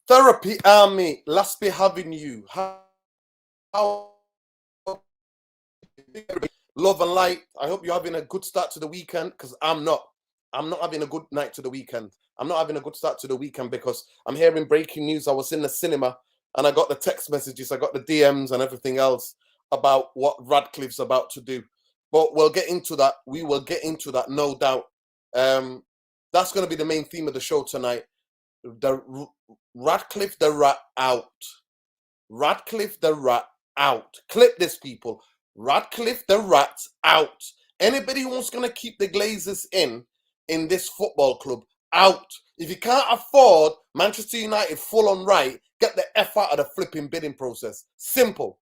Therapy Army, let's be having you. How love and light. I hope you're having a good start to the weekend, because I'm not. I'm not having a good night to the weekend. I'm not having a good start to the weekend because I'm hearing breaking news. I was in the cinema and I got the text messages, I got the DMs and everything else about what Radcliffe's about to do. But we'll get into that. We will get into that, no doubt. That's going to be the main theme of the show tonight. The Ratcliffe the rat out. Ratcliffe the rat out. Clip this, people. Ratcliffe the rat out. Anybody who's going to keep the Glazers in this football club, out. If you can't afford Manchester United full on right, get the F out of the flipping bidding process. Simple.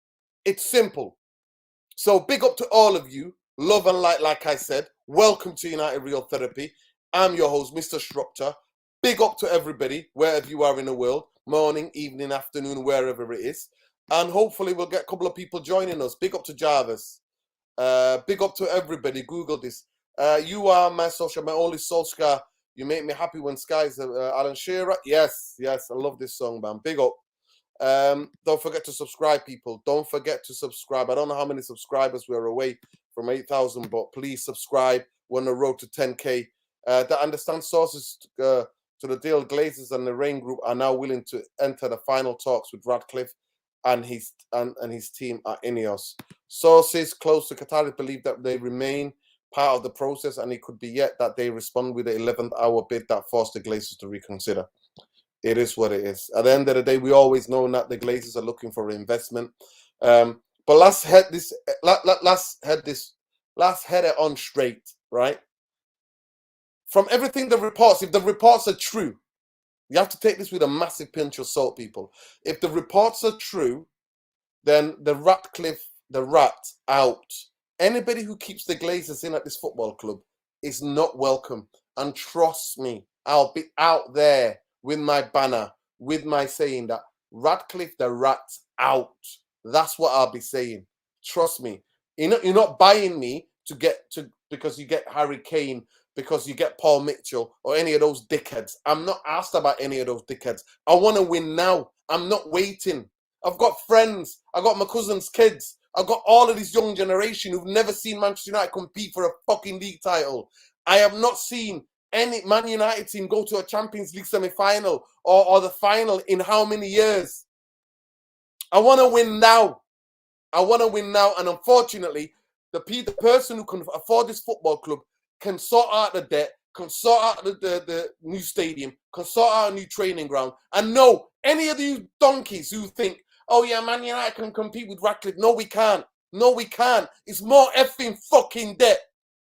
It's simple. So big up to all of you. Love and light, like I said. Welcome to United Real Therapy. I'm your host, Mr. Structure. Big up to everybody, wherever you are in the world. Morning, evening, afternoon, wherever it is. And hopefully we'll get a couple of people joining us. Big up to Jarvis. Big up to everybody. Google this. You are my only Solskjaer. You make me happy when skies. Alan Shearer. Yes. I love this song, man. Big up. Don't forget to subscribe, people. Don't forget to subscribe. I don't know how many subscribers we're away from 8,000, but please subscribe. We're on the road to 10K. That understand sources to the deal. Glazers and the Rain Group are now willing to enter the final talks with Ratcliffe and his team at Ineos. Sources close to Qatar believe that they remain part of the process, and it could be yet that they respond with the 11th hour bid that forced the Glazers to reconsider. It is what it is. At the end of the day, we always know that the Glazers are looking for investment. But let's head it on straight, right? From everything the reports, if the reports are true, you have to take this with a massive pinch of salt, people. If the reports are true, then the Ratcliffe, the rat, out. Anybody who keeps the Glazers in at this football club is not welcome. And trust me, I'll be out there with my banner, with my saying that Ratcliffe, the rat, out. That's what I'll be saying. Trust me. You're not buying me because you get Harry Kane, because you get Paul Mitchell or any of those dickheads. I'm not asked about any of those dickheads. I want to win now. I'm not waiting. I've got friends. I've got my cousin's kids. I've got all of this young generation who've never seen Manchester United compete for a fucking league title. I have not seen any Man United team go to a Champions League semi-final or the final in how many years? I want to win now. I want to win now. And unfortunately, the person who can afford this football club can sort out the debt, can sort out the new stadium, can sort out a new training ground. And no, any of these donkeys who think, oh yeah, Man United can compete with Ratcliffe. No, we can't. No, we can't. It's more effing fucking debt.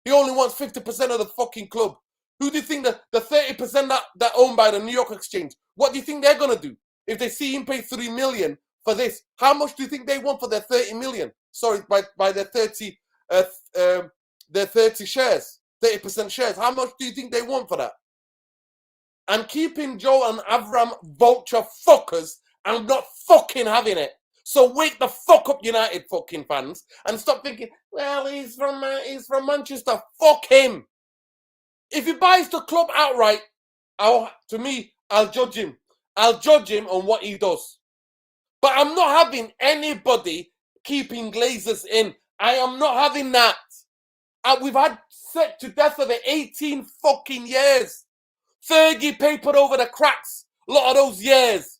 He only wants 50% of the fucking club. Who do you think the 30% that owned by the New York Exchange, what do you think they're going to do? If they see him pay 3 million for this, how much do you think they want for their 30 million? Sorry, by their 30 shares, 30% shares. How much do you think they want for that? And keeping Joe and Avram vulture fuckers, I'm not fucking having it. So wake the fuck up, United fucking fans, and stop thinking, well, he's from Manchester. Fuck him. If he buys the club outright, I'll judge him. I'll judge him on what he does. But I'm not having anybody keeping Glazers in. I am not having that. We've had set to death for the 18 fucking years. Fergie papered over the cracks a lot of those years.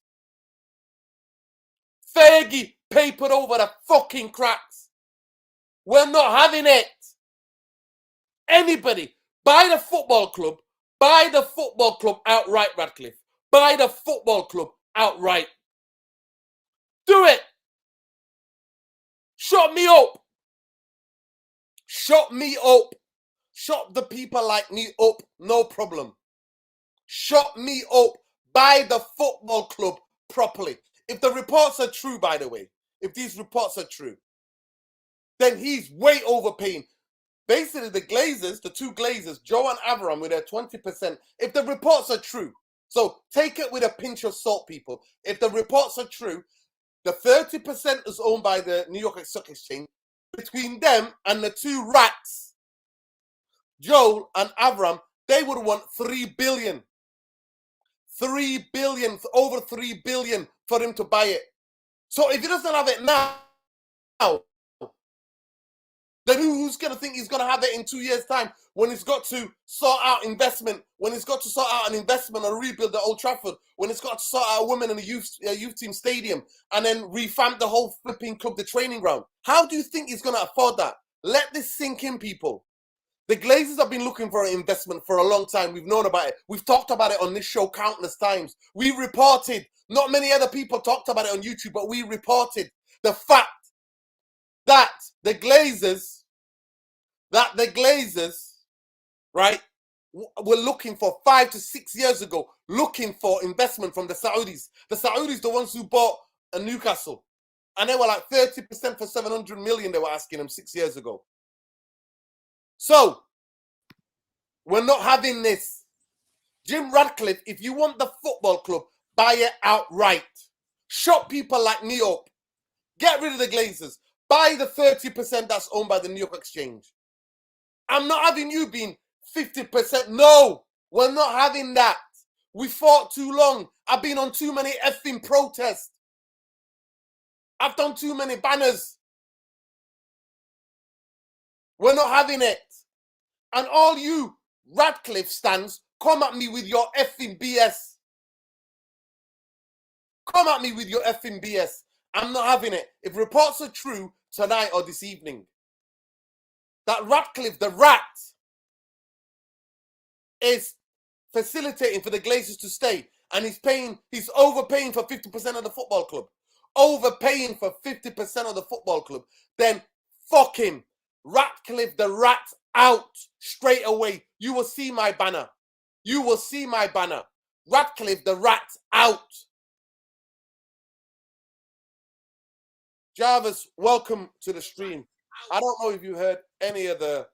Fergie papered over the fucking cracks. We're not having it. Anybody, buy the football club outright, Ratcliffe. Buy the football club outright. Do it. Shut me up. Shut me up. Shut the people like me up. No problem. Shut me up. Buy the football club properly. If the reports are true, by the way, if these reports are true, then he's way overpaying. Basically, the Glazers, the two Glazers, Joe and Avram, with their 20%, if the reports are true, so take it with a pinch of salt, people. If the reports are true, the 30% is owned by the New York Stock Exchange. Between them and the two rats, Joel and Avram, they would want 3 billion. 3 billion, over 3 billion for him to buy it. So if he doesn't have it now, then who's going to think he's going to have it in 2 years' time when he's got to sort out investment, when he's got to sort out an investment or rebuild the Old Trafford, when it's got to sort out a women in the youth team stadium and then revamp the whole flipping club, the training ground? How do you think he's going to afford that? Let this sink in, people. The Glazers have been looking for an investment for a long time. We've known about it. We've talked about it on this show countless times. We reported, not many other people talked about it on YouTube, but we reported the fact that the Glazers, right, were looking for 5 to 6 years ago, looking for investment from the Saudis. The Saudis, the ones who bought a Newcastle. And they were like 30% for 700 million they were asking them 6 years ago. So, we're not having this. Jim Ratcliffe, if you want the football club, buy it outright. Shut people like me up. Get rid of the Glazers. Buy the 30% that's owned by the New York Exchange. I'm not having you being 50%. No, we're not having that. We fought too long. I've been on too many effing protests. I've done too many banners. We're not having it. And all you Ratcliffe stands, come at me with your effing BS. Come at me with your effing BS. I'm not having it. If reports are true tonight or this evening, that Ratcliffe, the rat, is facilitating for the Glazers to stay, and he's overpaying for 50% of the football club. Overpaying for 50% of the football club. Then fuck him. Ratcliffe, the rat, out straight away. You will see my banner. You will see my banner. Ratcliffe, the rat, out. Jarvis, welcome to the stream. I don't know if you heard any of the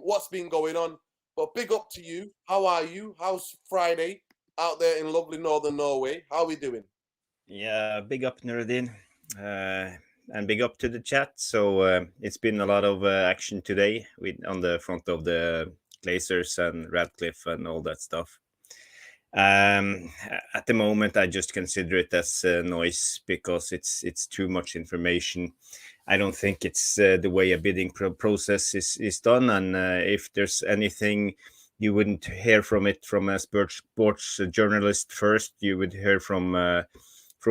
what's been going on, but big up to you. How are you? How's Friday out there in lovely northern Norway? How are we doing? Yeah, big up Nuruddin, and big up to the chat. So it's been a lot of action today on the front of the Glazers and Radcliffe and all that stuff. At the moment, I just consider it as noise because it's too much information. I don't think it's the way a bidding process is done, and if there's anything you wouldn't hear from it from a sports journalist first, you would hear from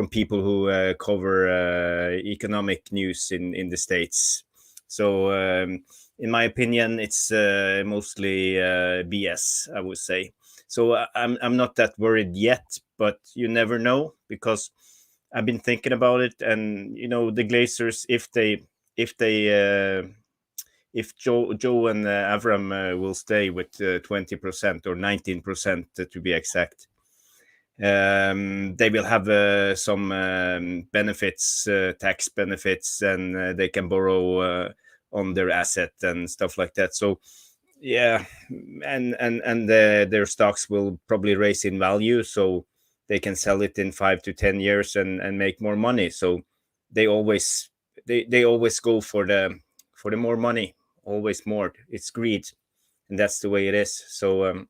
people who cover economic news in the States. So, in my opinion, it's mostly BS, I would say. So I'm not that worried yet, but you never know because I've been thinking about it, and the Glazers, if Joe and Avram will stay with 20% or 19% to be exact, they will have some benefits, tax benefits, and they can borrow on their asset and stuff like that. So yeah, and their stocks will probably raise in value, so they can sell it in 5 to 10 years and make more money. So they always go for the more money, always more. It's greed, and that's the way it is. So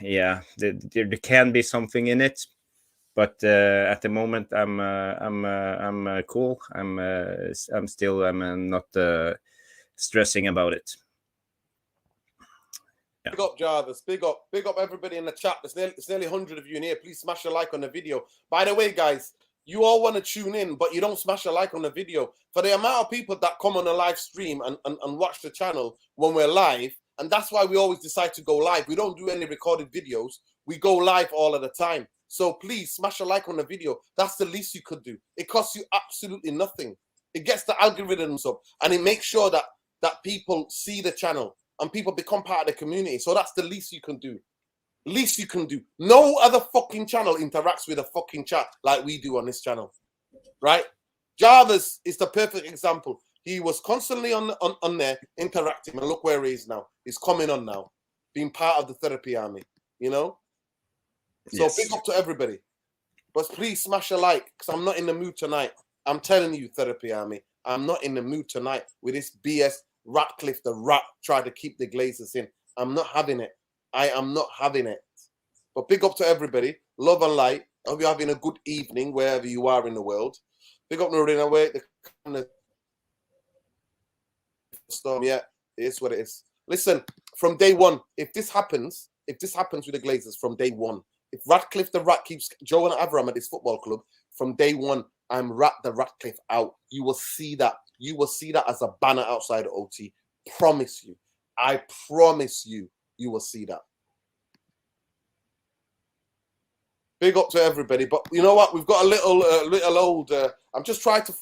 yeah, there can be something in it, but at the moment I'm cool. I'm still not stressing about it. Yeah. Big up Jarvis, big up everybody in the chat. There's nearly 100 of you in here. Please smash a like on the video. By the way, guys, you all want to tune in, but you don't smash a like on the video. For the amount of people that come on a live stream and watch the channel when we're live, and that's why we always decide to go live. We don't do any recorded videos. We go live all of the time. So please smash a like on the video. That's the least you could do. It costs you absolutely nothing. It gets the algorithms up, and it makes sure that people see the channel and people become part of the community. So that's the least you can do. Least you can do. No other fucking channel interacts with a fucking chat like we do on this channel, right? Jarvis is the perfect example. He was constantly on there interacting, and look where he is now. He's coming on now, being part of the therapy army, So yes. Big up to everybody. But please smash a like, because I'm not in the mood tonight. I'm telling you, therapy army, I'm not in the mood tonight with this BS. Ratcliffe, the rat, tried to keep the Glazers in. I'm not having it. I am not having it. But big up to everybody. Love and light. I hope you're having a good evening wherever you are in the world. Big up Noreen away. The storm, yeah, it is what it is. Listen, from day one, if this happens with the Glazers from day one, if Ratcliffe the Rat keeps Joe and Avram at this football club, from day one, I'm Ratcliffe out. You will see that. You will see that as a banner outside of OT. Promise you. I promise you, you will see that. Big up to everybody. But you know what? We've got a little old. I'm just trying to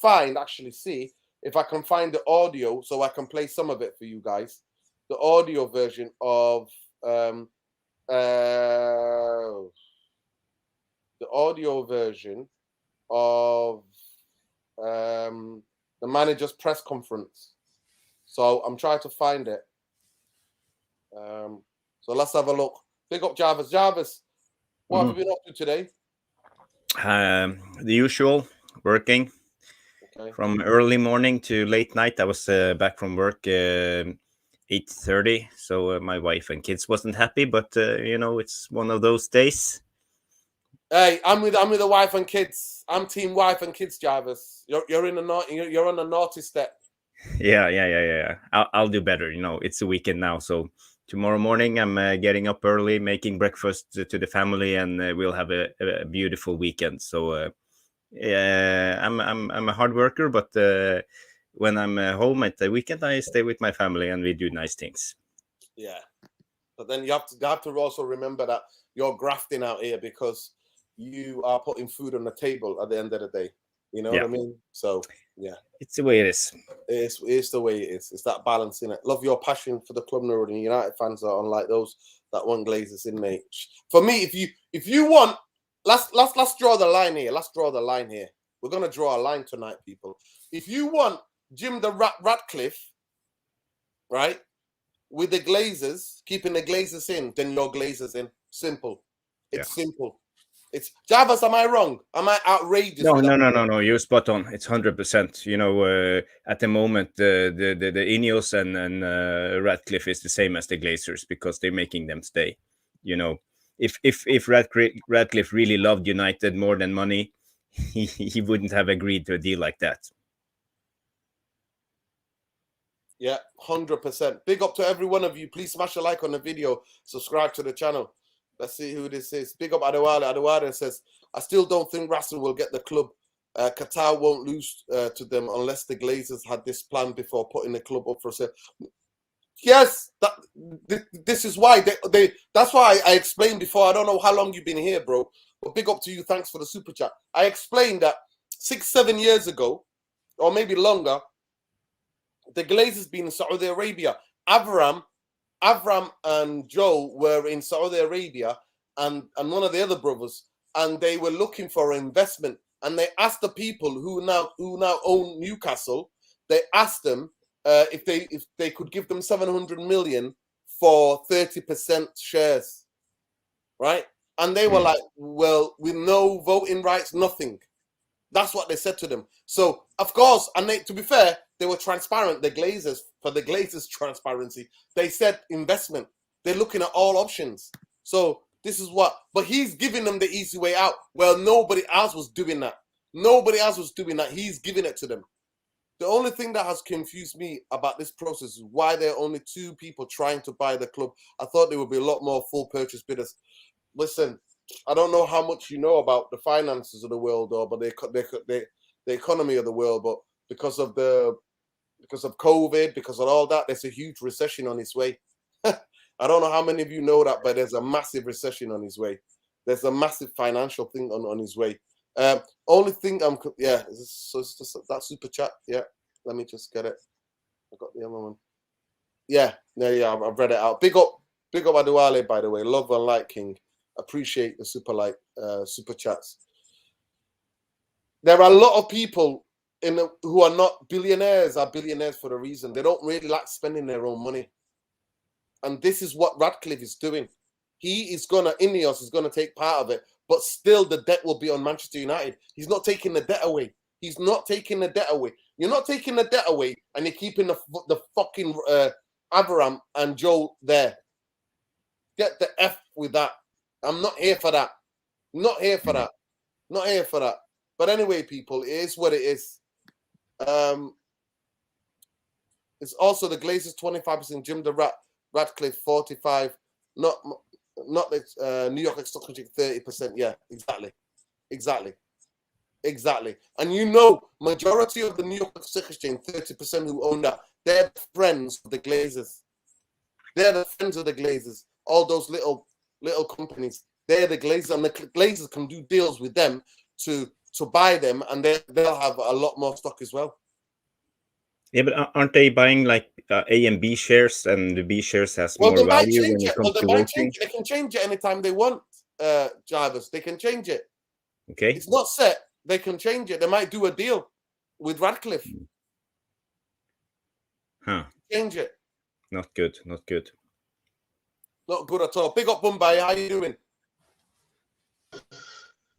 see if I can find the audio so I can play some of it for you guys. The audio version of the manager's press conference. So I'm trying to find it. So let's have a look. Big up Jarvis. Jarvis, what have you been up to today? The usual, working. Okay. From early morning to late night. I was back from work 8:30, so my wife and kids wasn't happy, but it's one of those days. Hey, I'm with the wife and kids. I'm team wife and kids, Jarvis. You're on the naughty step. Yeah. I'll do better. It's a weekend now, so tomorrow morning I'm getting up early, making breakfast to the family, and we'll have a beautiful weekend. So I'm a hard worker, but when I'm home at the weekend, I stay with my family and we do nice things. Yeah, but then you have to also remember that you're grafting out here because you are putting food on the table at the end of the day. You know what I mean? So yeah, it's the way it is. It's the way it is. It's that balance in it. Love your passion for the club, Nord, and United fans are unlike those that want Glazers in, mate. For me, if you want, let's draw the line here. Let's draw the line here. We're gonna draw a line tonight, people. If you want Jim the Ratcliffe, right, with the Glazers, keeping the Glazers in, then your Glazers in. Simple. It's simple. It's Jarvis. Am I wrong? Am I outrageous? No. You're spot on. It's 100%. At the moment, the Ineos and Ratcliffe is the same as the Glazers because they're making them stay. If Ratcliffe really loved United more than money, he wouldn't have agreed to a deal like that. Yeah, 100%. Big up to every one of you. Please smash a like on the video. Subscribe to the channel. Let's see who this is. Big up Adewale. Adewale says, I still don't think Russell will get the club. Qatar won't lose to them unless the Glazers had this plan before putting the club up for sale. Yes, this is why. That's why I explained before. I don't know how long you've been here, bro. But big up to you. Thanks for the super chat. I explained that 6-7 years ago, or maybe longer, the Glazers been in Saudi Arabia. Avram and Joe were in Saudi Arabia and one of the other brothers, and they were looking for investment. And they asked the people who now own Newcastle, they asked them if they could give them 700 million for 30% shares, right? And they were like, well, with no voting rights, nothing. That's what they said to them. So, of course, and to be fair, they were transparent. The Glazers, for the Glazers' transparency, they said investment. They're looking at all options. So this is what, but he's giving them the easy way out. Well, nobody else was doing that. Nobody else was doing that. He's giving it to them. The only thing that has confused me about this process is why there are only 2 people trying to buy the club. I thought there would be a lot more full purchase bidders. Listen, I don't know how much you know about the finances of the world or but the economy of the world, but because of COVID, because of all that, there's a huge recession on its way. I don't know how many of you know that, but there's a massive recession on its way. There's a massive financial thing on its way. Only thing so it's just that super chat. Yeah, let me just get it. I got the other one. Yeah, I've read it out. Big up Adewale, by the way. Love and light king. Appreciate the super chats. There are a lot of people who are not billionaires are billionaires for a reason. They don't really like spending their own money. And this is what Ratcliffe is doing. Ineos is gonna take part of it, but still the debt will be on Manchester United. He's not taking the debt away. He's not taking the debt away. You're not taking the debt away, and you're keeping the fucking Avram and Joe there. Get the F with that. I'm not here for that. Not here for that. Not here for that. But anyway, people, it is what it is. It's also the Glazers 25%, Jim the Ratcliffe 45, not the New York Stock Exchange 30%. Yeah, exactly. And you know, majority of the New York Stock Exchange 30% who own that, they're friends of the Glazers. They're the friends of the Glazers. All those little companies, they're the Glazers, and the Glazers can do deals with them to buy them, and they'll have a lot more stock as well. Yeah, but aren't they buying like A and B shares, and the B shares has more value when it comes to voting? They can change it anytime they want, Jarvis. They can change it. Okay. It's not set. They can change it. They might do a deal with Ratcliffe. Huh. Change it. Not good. Not good at all. Big up, Mumbai. How you doing?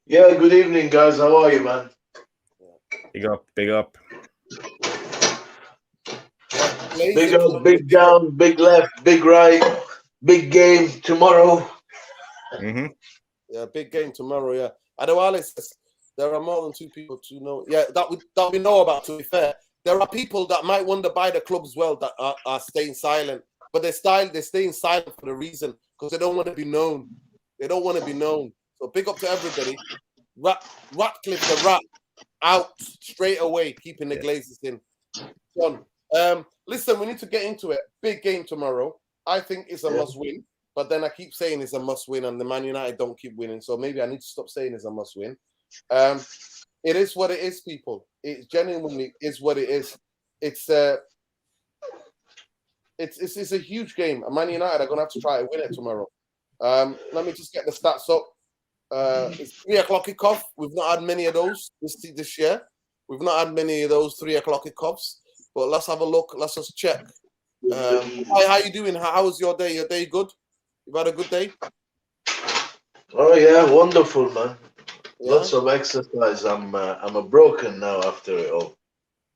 Yeah, good evening, guys. How are you, man? Big up. Big up, big down, big left, big right, big game tomorrow. Mm-hmm. Yeah, big game tomorrow. Yeah, Adewale says there are more than 2 people to know. Yeah, that we know about. To be fair, there are people that might want to buy the club as well that are staying silent, but they're staying silent for the reason because they don't want to be known. They don't want to be known. So big up to everybody. Ratcliffe the Rat out straight away, keeping the Glazers in. John, listen, we need to get into it. Big game tomorrow. I think it's a must-win, but then I keep saying it's a must-win, and the Man United don't keep winning, so maybe I need to stop saying it's a must-win. It is what it is, people. It genuinely is what it is. It's a huge game. And Man United are going to have to try to win it tomorrow. Let me just get the stats up. It's 3 o'clock kickoff. We've not had many of those this year. We've not had many of those 3 o'clock kickoffs. But let's have a look. Let's just check. Hi, how you doing? How was your day? Your day good? You've had a good day? Oh yeah, wonderful, man. Yeah? Lots of exercise. I'm a broken now after it all.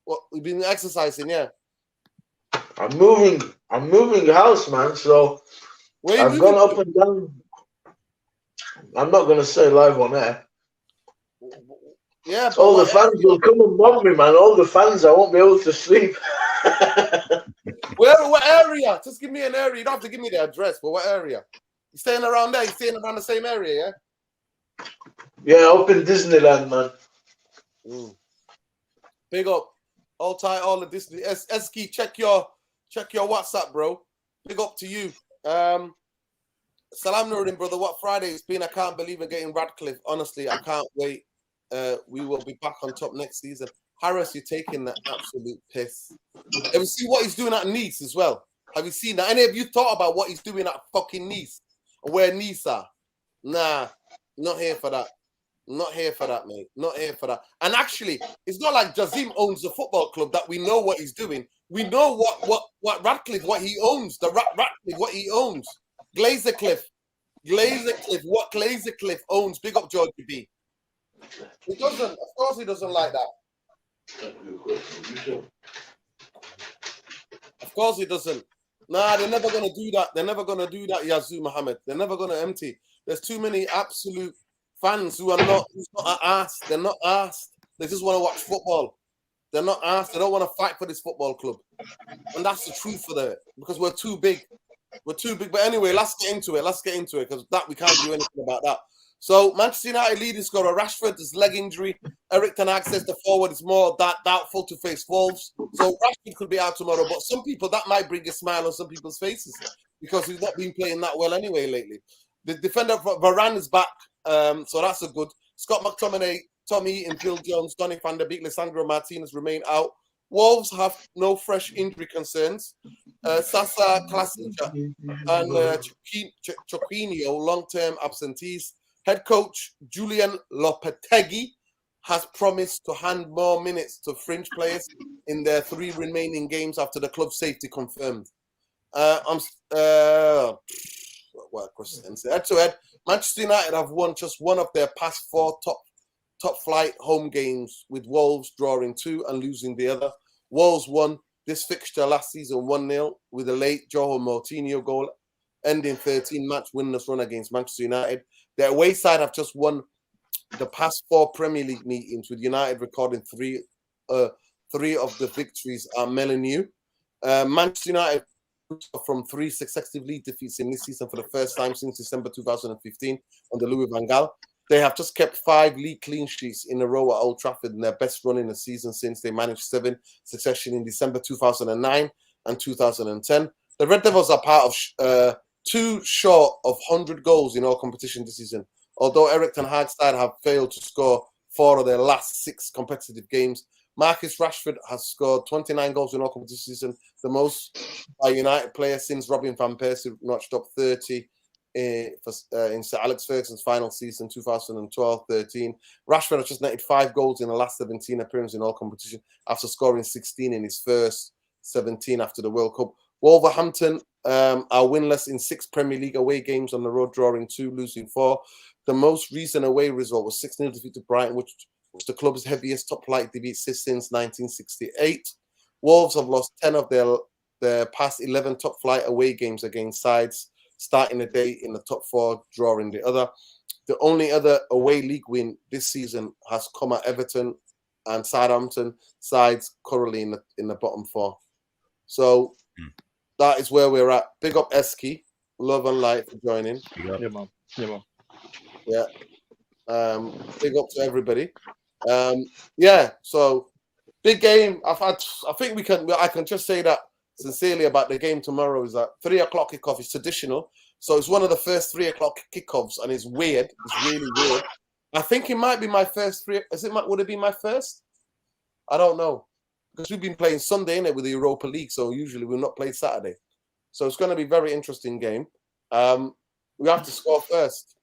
What, you've been exercising, yeah? I'm moving house, man. So I've gone up and down. I'm not gonna say live on air. Yeah, all the fans will come and mob me, man. All the fans, I won't be able to sleep. What area? Just give me an area. You don't have to give me the address, but what area? You staying around there? You staying around the same area, yeah? Yeah, up in Disneyland, man. Big up. All tight, all of Disney. Eski, check your WhatsApp, bro. Big up to you. Salam Nuruddin, brother. What Friday it's been? I can't believe we're getting Ratcliffe. Honestly, I can't wait. We will be back on top next season. Harris, you're taking the absolute piss. Have you seen what he's doing at Nice as well? Have you seen that? Any of you thought about what he's doing at fucking Nice? And where Nice are? Nah, not here for that. Not here for that, mate. Not here for that. And actually, it's not like Jazim owns the football club that we know what he's doing. We know what Ratcliffe, what he owns. The Ratcliffe, what he owns. Glazercliff, what Glazercliff owns. Big up Georgie B. He doesn't. Of course, he doesn't like that. Of course, he doesn't. Nah, they're never gonna do that. They're never gonna do that, Yazoo Mohammed. They're never gonna empty. There's too many absolute fans who's not asked. They're not asked. They just want to watch football. They're not asked. They don't want to fight for this football club. And that's the truth for that. Because we're too big. We're too big. But anyway, let's get into it. Because that we can't do anything about that. So Manchester United leading scorer Rashford, his leg injury. Eric Ten Hag says the forward is more doubtful to face Wolves. So Rashford could be out tomorrow. But some people, that might bring a smile on some people's faces. Because he's not been playing that well anyway lately. The defender Varane is back. So that's a good. Scott McTominay, Tommy and Phil Jones, Donny van der Beek, Lisandro Martinez remain out. Wolves have no fresh injury concerns. Sasa, Klasic, and Choquinho, long-term absentees. Head coach Julian Lopetegui has promised to hand more minutes to fringe players in their 3 remaining games after the club safety confirmed. Head-to-head, Manchester United have won just one of their past 4 top-flight home games, with Wolves drawing 2 and losing the other. Wolves won this fixture last season 1-0 with a late Joao Moutinho goal, ending 13-match winless run against Manchester United. The away side have just won the past 4 Premier League meetings, with United recording three of the victories at Molineux. Manchester United from 3 successive league defeats in this season for the first time since December 2015 under Louis van Gaal. They have just kept 5 league clean sheets in a row at Old Trafford in their best run in the season since they managed 7 succession in December 2009 and 2010. The Red Devils are part of 2 short of 100 goals in all competition this season, although Erik ten Hag's side have failed to score 4 of their last 6 competitive games. Marcus Rashford has scored 29 goals in all competition this season, the most by United players since Robin van Persie notched up 30 in Sir Alex Ferguson's final season, 2012-13. Rashford has just netted 5 goals in the last 17 appearances in all competition after scoring 16 in his first 17 after the World Cup. Wolverhampton are winless in 6 Premier League away games on the road, drawing 2, losing 4. The most recent away result was 6-0 defeat to Brighton, which was the club's heaviest top-flight defeat since 1968. Wolves have lost 10 of their past 11 top-flight away games against sides starting the day in the top 4, drawing the other. The only other away league win this season has come at Everton and Southampton sides currently in the bottom 4. So that is where we're at. Big up Eski, love and light for joining. Yeah, man. Yeah. Big up to everybody. Yeah, so big game. I think I can just say that sincerely about the game tomorrow is that 3 o'clock kickoff is traditional. So it's one of the first 3 o'clock kickoffs, and it's weird. It's really weird. I think it might be my first 3. Would it be my first? I don't know. Because we've been playing Sunday, innit, with the Europa League, so usually we'll not play Saturday. So it's going to be a very interesting game. We have to score first.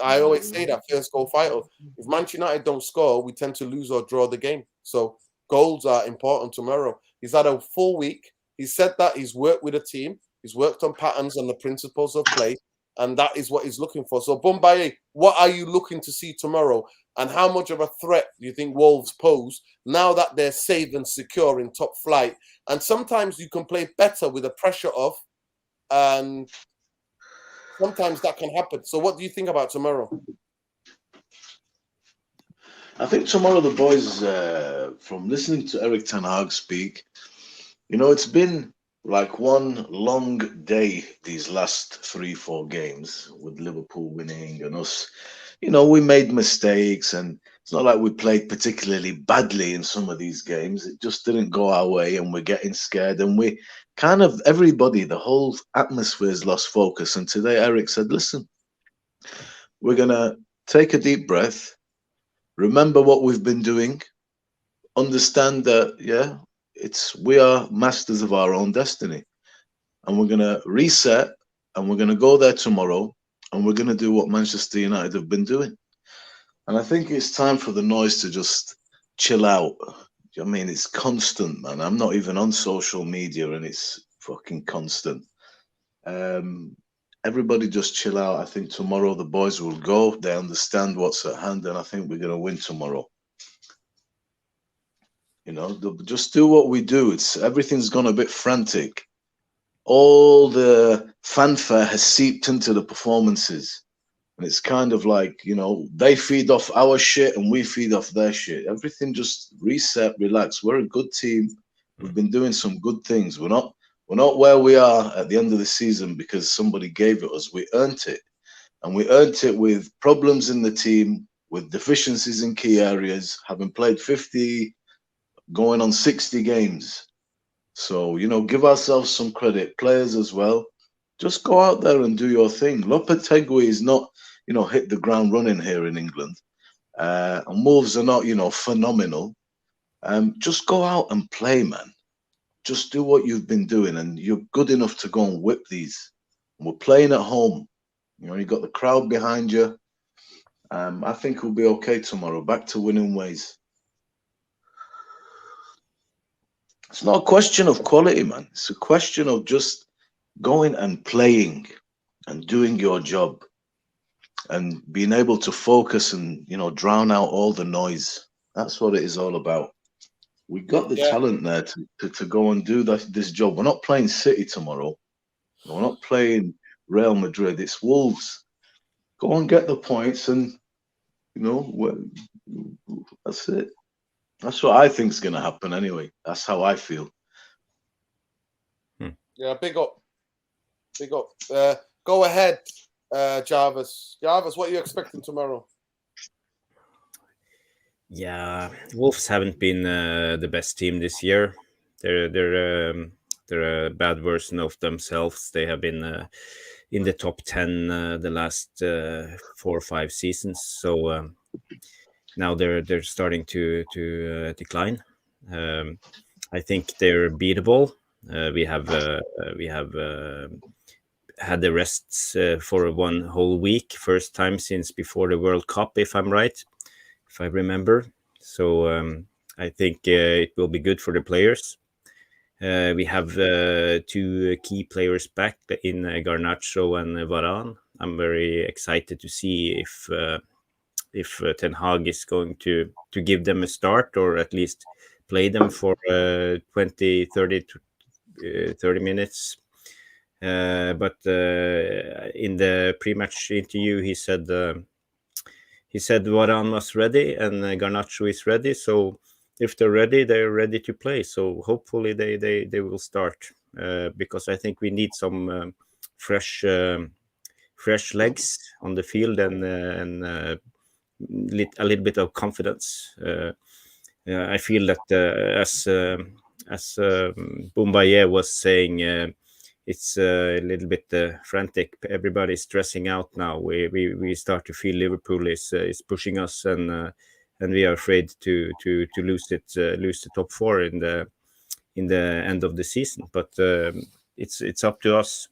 I always say that, first goal vital. If Manchester United don't score, we tend to lose or draw the game. So goals are important tomorrow. He's had a full week. He said that he's worked with a team. He's worked on patterns and the principles of play, and that is what he's looking for. So, Boumbaye, what are you looking to see tomorrow? And how much of a threat do you think Wolves pose now that they're safe and secure in top flight? And sometimes you can play better with the pressure off, and sometimes that can happen. So what do you think about tomorrow? I think tomorrow the boys, from listening to Erik ten Hag speak, it's been like one long day these last 3-4 games with Liverpool winning and us. We made mistakes, and it's not like we played particularly badly in some of these games. It just didn't go our way, and we're getting scared, and we kind of, everybody, the whole atmosphere has lost focus. And today Erik said, listen, we're going to take a deep breath, remember what we've been doing, understand that, we are masters of our own destiny, and we're going to reset, and we're going to go there tomorrow, and we're going to do what Manchester United have been doing. And I think it's time for the noise to just chill out. I mean, it's constant, man. I'm not even on social media, and it's fucking constant. Everybody just chill out. I think tomorrow the boys will go. They understand what's at hand, and I think we're going to win tomorrow. Just do what we do. Everything's gone a bit frantic. All the fanfare has seeped into the performances. And it's kind of like, they feed off our shit and we feed off their shit. Everything just reset, relax. We're a good team. We've been doing some good things. We're not where we are at the end of the season because somebody gave it us. We earned it. And we earned it with problems in the team, with deficiencies in key areas, having played 50, going on 60 games. So, give ourselves some credit. Players as well. Just go out there and do your thing. Lopetegui is not, hit the ground running here in England. And Wolves are not, phenomenal. Just go out and play, man. Just do what you've been doing, and you're good enough to go and whip these. And we're playing at home. You got the crowd behind you. I think we'll be okay tomorrow. Back to winning ways. It's not a question of quality, man. It's a question of just going and playing and doing your job and being able to focus and, drown out all the noise. That's what it is all about. We got the talent there to go and do this job. We're not playing City tomorrow. We're not playing Real Madrid. It's Wolves. go and get the points, and that's it. That's what I think is going to happen anyway. That's how I feel. Yeah, big up. Go ahead, Jarvis. Jarvis, what are you expecting tomorrow? Yeah, Wolves haven't been the best team this year. They're a bad version of themselves. They have been in the top 10 the last 4 or 5 seasons. So now they're starting to decline. I think they're beatable. We have had the rests for 1 whole week, first time since before the World Cup, if I'm right, if I remember. So I think it will be good for the players. We have 2 key players back in Garnacho and Varane. I'm very excited to see if Ten Hag is going to give them a start, or at least play them for 20, 30 minutes. But in the pre-match interview, he said Varane was ready and Garnacho is ready. So if they're ready to play. So hopefully they will start, because I think we need some fresh legs on the field and a little bit of confidence. I feel that as Boumbaye was saying, it's a little bit frantic. Everybody's stressing out now. We start to feel Liverpool is pushing us, and we are afraid to lose the top 4 in the end of the season. But it's up to us.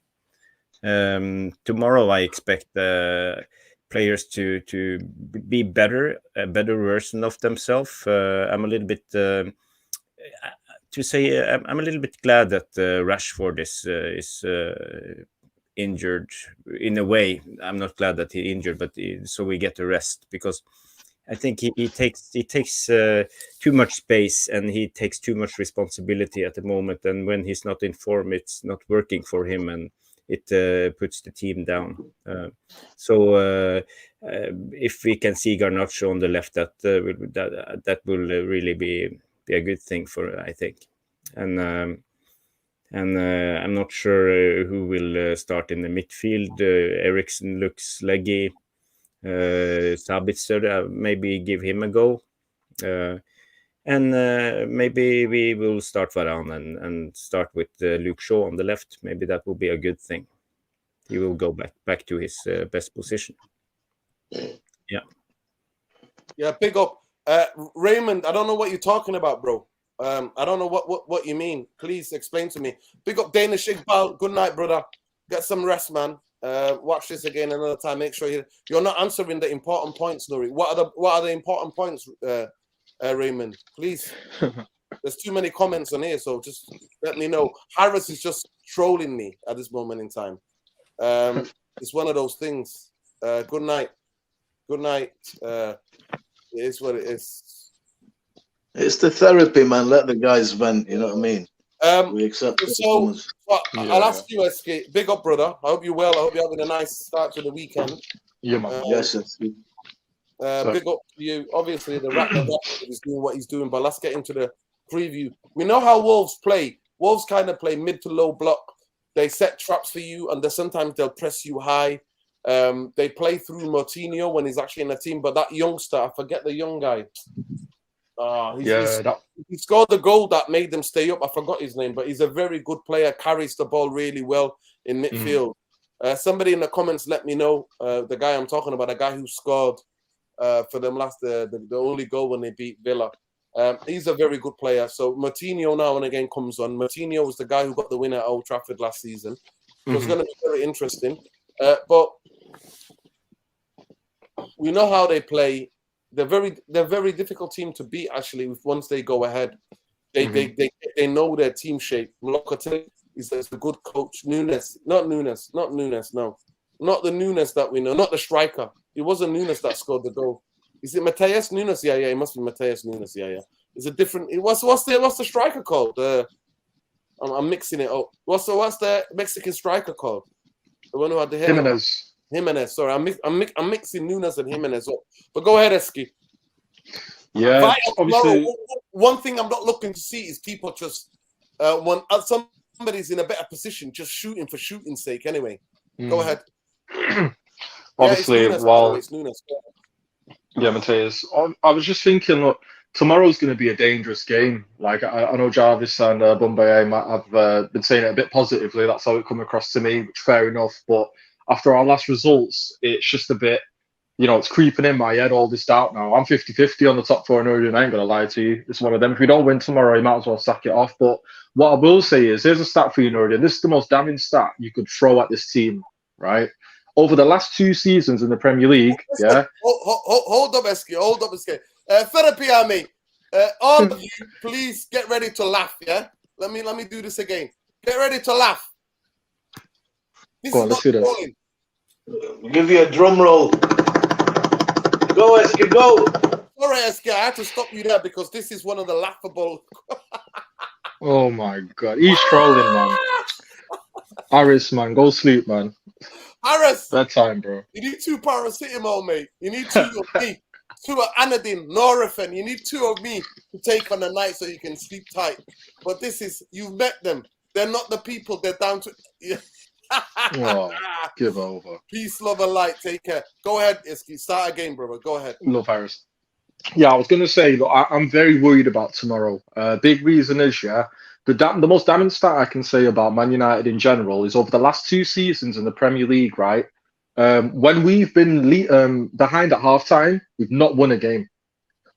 Tomorrow I expect players to be better, a better version of themselves. I'm a little bit I'm a little bit glad that Rashford is injured in a way. I'm not glad that he's injured, but so we get a rest, because I think he takes too much space and he takes too much responsibility at the moment. And when he's not in form, it's not working for him, and it puts the team down. So if we can see Garnacho on the left, that will really be a good thing I think. And I'm not sure who will start in the midfield. Eriksen looks leggy. Sabitzer, maybe give him a go. And maybe we will start Varane and start with Luke Shaw on the left. Maybe that will be a good thing. He will go back to his best position. Yeah, big up. Raymond, I don't know what you're talking about, bro. I don't know what you mean. Please explain to me. Big up Danish Iqbal. Good night, brother. Get some rest, man. Watch this again another time. Make sure you're not answering the important points, Nuri. What are the important points, Raymond? Please. There's too many comments on here, so just let me know. Harris is just trolling me at this moment in time. It's one of those things. Good night. Good night. It is what it is. It's the therapy, man. Let the guys vent. You know what I mean? We accept. So I'll ask you, SK. Big up, brother. I hope you're well. I hope you're having a nice start to the weekend. Yeah, man. Yes. Big up to you. Obviously, the Ratcliffe is doing what he's doing, but let's get into the preview. We know how Wolves play. Wolves kind of play mid to low block. They set traps for you, and sometimes they'll press you high. They play through Moutinho when he's actually in the team, but that youngster, I forget the young guy. He scored the goal that made them stay up. I forgot his name, but he's a very good player, carries the ball really well in midfield. Somebody in the comments let me know the guy I'm talking about, the guy who scored for them the only goal when they beat Villa. He's a very good player. So Moutinho now and again comes on. Moutinho was the guy who got the win at Old Trafford last season. So it's going to be very interesting. But we know how they play. They're very difficult team to beat, actually, once they go ahead. They know their team shape. Lokote is a good coach. Not the Nunes that we know, not the striker. It wasn't Nunes that scored the goal. Is it Mateus Nunes? Yeah, it must be Mateus Nunes. Yeah. It's a different. What's the striker called? I'm mixing it up. What's the Mexican striker called? The one who had the hair. Jimenez. Sorry, I'm mixing Nunes and Jimenez up. But go ahead, Eski. Yeah, obviously. One thing I'm not looking to see is people just when somebody's in a better position, just shooting for shooting's sake. Anyway, go ahead. Obviously, it's Nunes, it's Nunes. Yeah, Mateus. I was just thinking, look, tomorrow's going to be a dangerous game. Like I know Jarvis and Bumbaye might have been saying it a bit positively. That's how it come across to me, which fair enough. But after our last results, it's just a bit, it's creeping in my head, all this doubt now. I'm 50-50 on the top four in Nurian. I ain't going to lie to you. It's one of them. If we don't win tomorrow, you might as well sack it off. But what I will say is, here's a stat for you, Nurian. This is the most damning stat you could throw at this team, right? Over the last 2 seasons in the Premier League, yeah. Hold up, Eski. Therapy army. All of you, please get ready to laugh. Yeah. Let me do this again. Get ready to laugh. Go on, let's do this. We'll give you a drum roll. Go, Eski, go. Sorry, Eski, I had to stop you there because this is one of the laughable. Oh my God, he's trolling, man. Harris, man, go sleep, man. Harris, bedtime, bro. You need 2 paracetamol, mate. You need 2 of me, 2 of Anadine, Nurofen. You need 2 of me to take on the night so you can sleep tight. But you've met them. They're not the people. They're down to. Oh, give over. Peace, love, and light. Take care. Go ahead, Iski. Start again, brother. Go ahead. Love, Harris. Yeah, I was going to say, look, I'm very worried about tomorrow. Big reason is, the most damning stat I can say about Man United in general is over the last 2 seasons in the Premier League, right? When we've been behind at halftime, we've not won a game.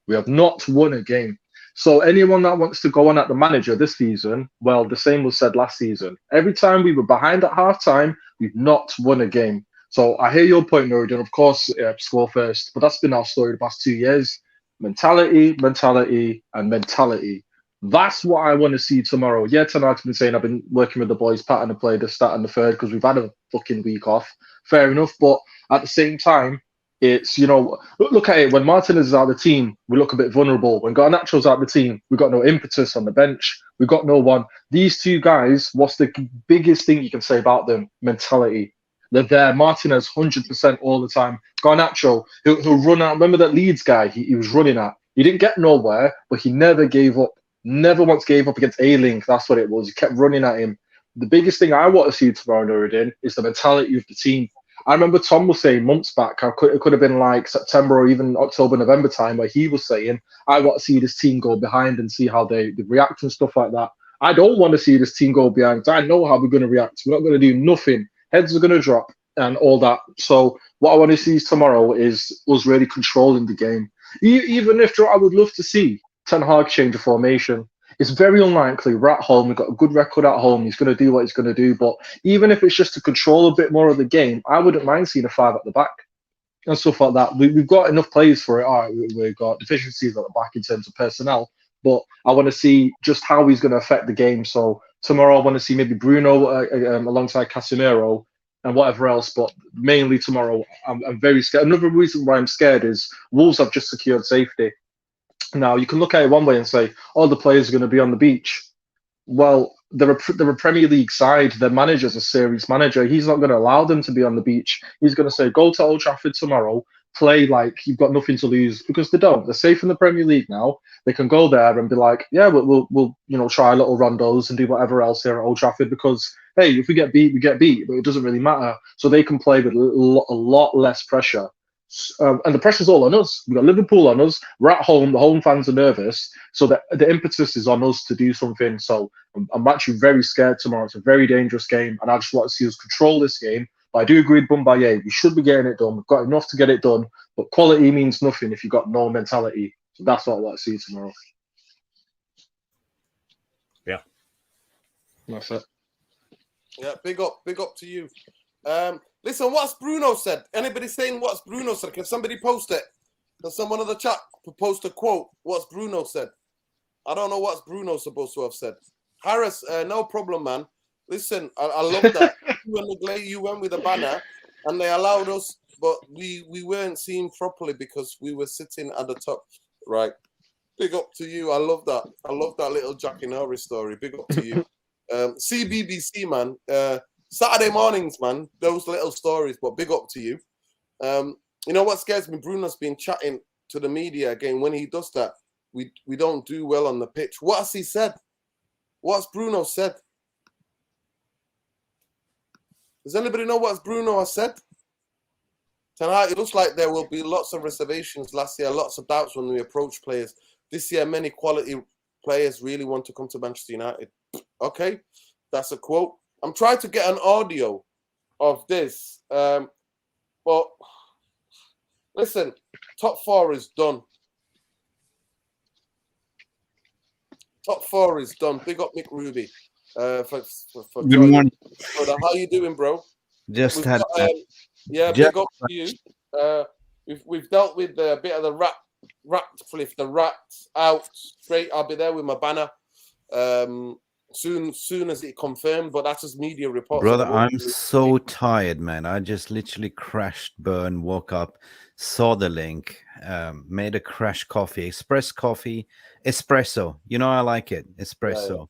We have not won a game. So anyone that wants to go on at the manager this season, well, the same was said last season. Every time we were behind at halftime, we've not won a game. So I hear your point, Nuridan. Of course, score first, but that's been our story the past 2 years. Mentality, and mentality. That's what I want to see tomorrow. Yeah, tonight's been saying I've been working with the boys, Pat, and play the start and the third because we've had a fucking week off. Fair enough, but at the same time, it's, look at it. When Martinez is out of the team, we look a bit vulnerable. When Garnacho's out of the team, we've got no impetus on the bench. We've got no one. These 2 guys, what's the biggest thing you can say about them? Mentality. They're there. Martinez, 100% all the time. Garnacho, he'll run out. Remember that Leeds guy he was running at? He didn't get nowhere, but he never gave up. Never once gave up against A-Link. That's what it was. He kept running at him. The biggest thing I want to see tomorrow, Nuruddin, is the mentality of the team. I remember Tom was saying months back, it could have been like September or even October, November time, where he was saying, I want to see this team go behind and see how they react and stuff like that. I don't want to see this team go behind because I know how we're going to react. We're not going to do nothing. Heads are going to drop and all that. So what I want to see tomorrow is us really controlling the game. Even if I would love to see Ten Hag change a formation. It's very unlikely. We're at home. We've got a good record at home. He's going to do what he's going to do. But even if it's just to control a bit more of the game, I wouldn't mind seeing a 5 at the back and stuff like that. We've got enough players for it. All right, we've got deficiencies at the back in terms of personnel. But I want to see just how he's going to affect the game. So tomorrow I want to see maybe Bruno alongside Casemiro and whatever else. But mainly tomorrow, I'm very scared. Another reason why I'm scared is Wolves have just secured safety. Now, you can look at it one way and say, oh, the players are going to be on the beach. Well, they're a Premier League side. Their manager's a series manager. He's not going to allow them to be on the beach. He's going to say, go to Old Trafford tomorrow, play like you've got nothing to lose, because they don't. They're safe in the Premier League now. They can go there and be like, yeah, we'll try little rondos and do whatever else here at Old Trafford because, hey, if we get beat, we get beat, but it doesn't really matter. So they can play with a lot less pressure. And the pressure's all on us. We've got Liverpool on us. We're at home. The home fans are nervous. So the impetus is on us to do something. So I'm actually very scared tomorrow. It's a very dangerous game. And I just want to see us control this game. But I do agree with Bumbaye. We should be getting it done. We've got enough to get it done. But quality means nothing if you've got no mentality. So that's what I want to see tomorrow. Yeah. That's it. Yeah, big up to you. Listen, what's Bruno said? Anybody saying what's Bruno said? Can somebody post it? Can someone in the chat post a quote? What's Bruno said? I don't know what's Bruno supposed to have said. Harris, no problem, man. Listen, I love that. You went with a banner and they allowed us, but we weren't seen properly because we were sitting at the top. Right. Big up to you. I love that. I love that little Jack and Harris story. Big up to you. CBBC, man. Saturday mornings, man. Those little stories, but big up to you. You know what scares me? Bruno's been chatting to the media again. When he does that, we don't do well on the pitch. What has he said? What's Bruno said? Does anybody know what Bruno has said? Tonight, it looks like there will be lots of reservations last year, lots of doubts when we approach players. This year, many quality players really want to come to Manchester United. Okay, that's a quote. I'm trying to get an audio of this. But listen, top four is done. Top four is done. Big up Mick Ruby for Good joining. morning. Brother, how you doing, bro? Just We've had got, yeah, big up to you. We've dealt with a bit of the Ratcliffe, the rats out straight. I'll be there with my banner soon as it confirmed, but that's just media reports. Brother, I'm so tired, man. I just literally crashed, burned, woke up, saw the link, made a crash coffee, espresso. You know, I like it, espresso.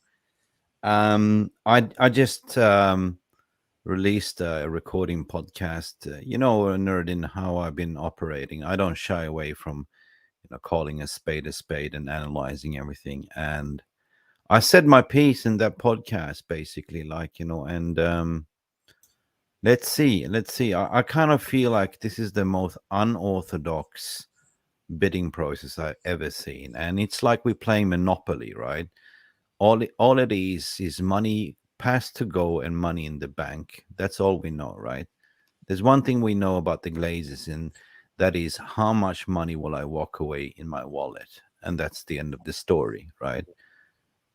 Yeah. I just released a recording podcast. You know, nerd in how I've been operating. I don't shy away from, calling a spade and analyzing everything. And I said my piece in that podcast, basically, and let's see. I kind of feel like this is the most unorthodox bidding process I've ever seen. And it's like we're playing Monopoly, right? All it is money passed to go and money in the bank. That's all we know, right? There's one thing we know about the Glazers, and that is how much money will I walk away in my wallet. And that's the end of the story, right?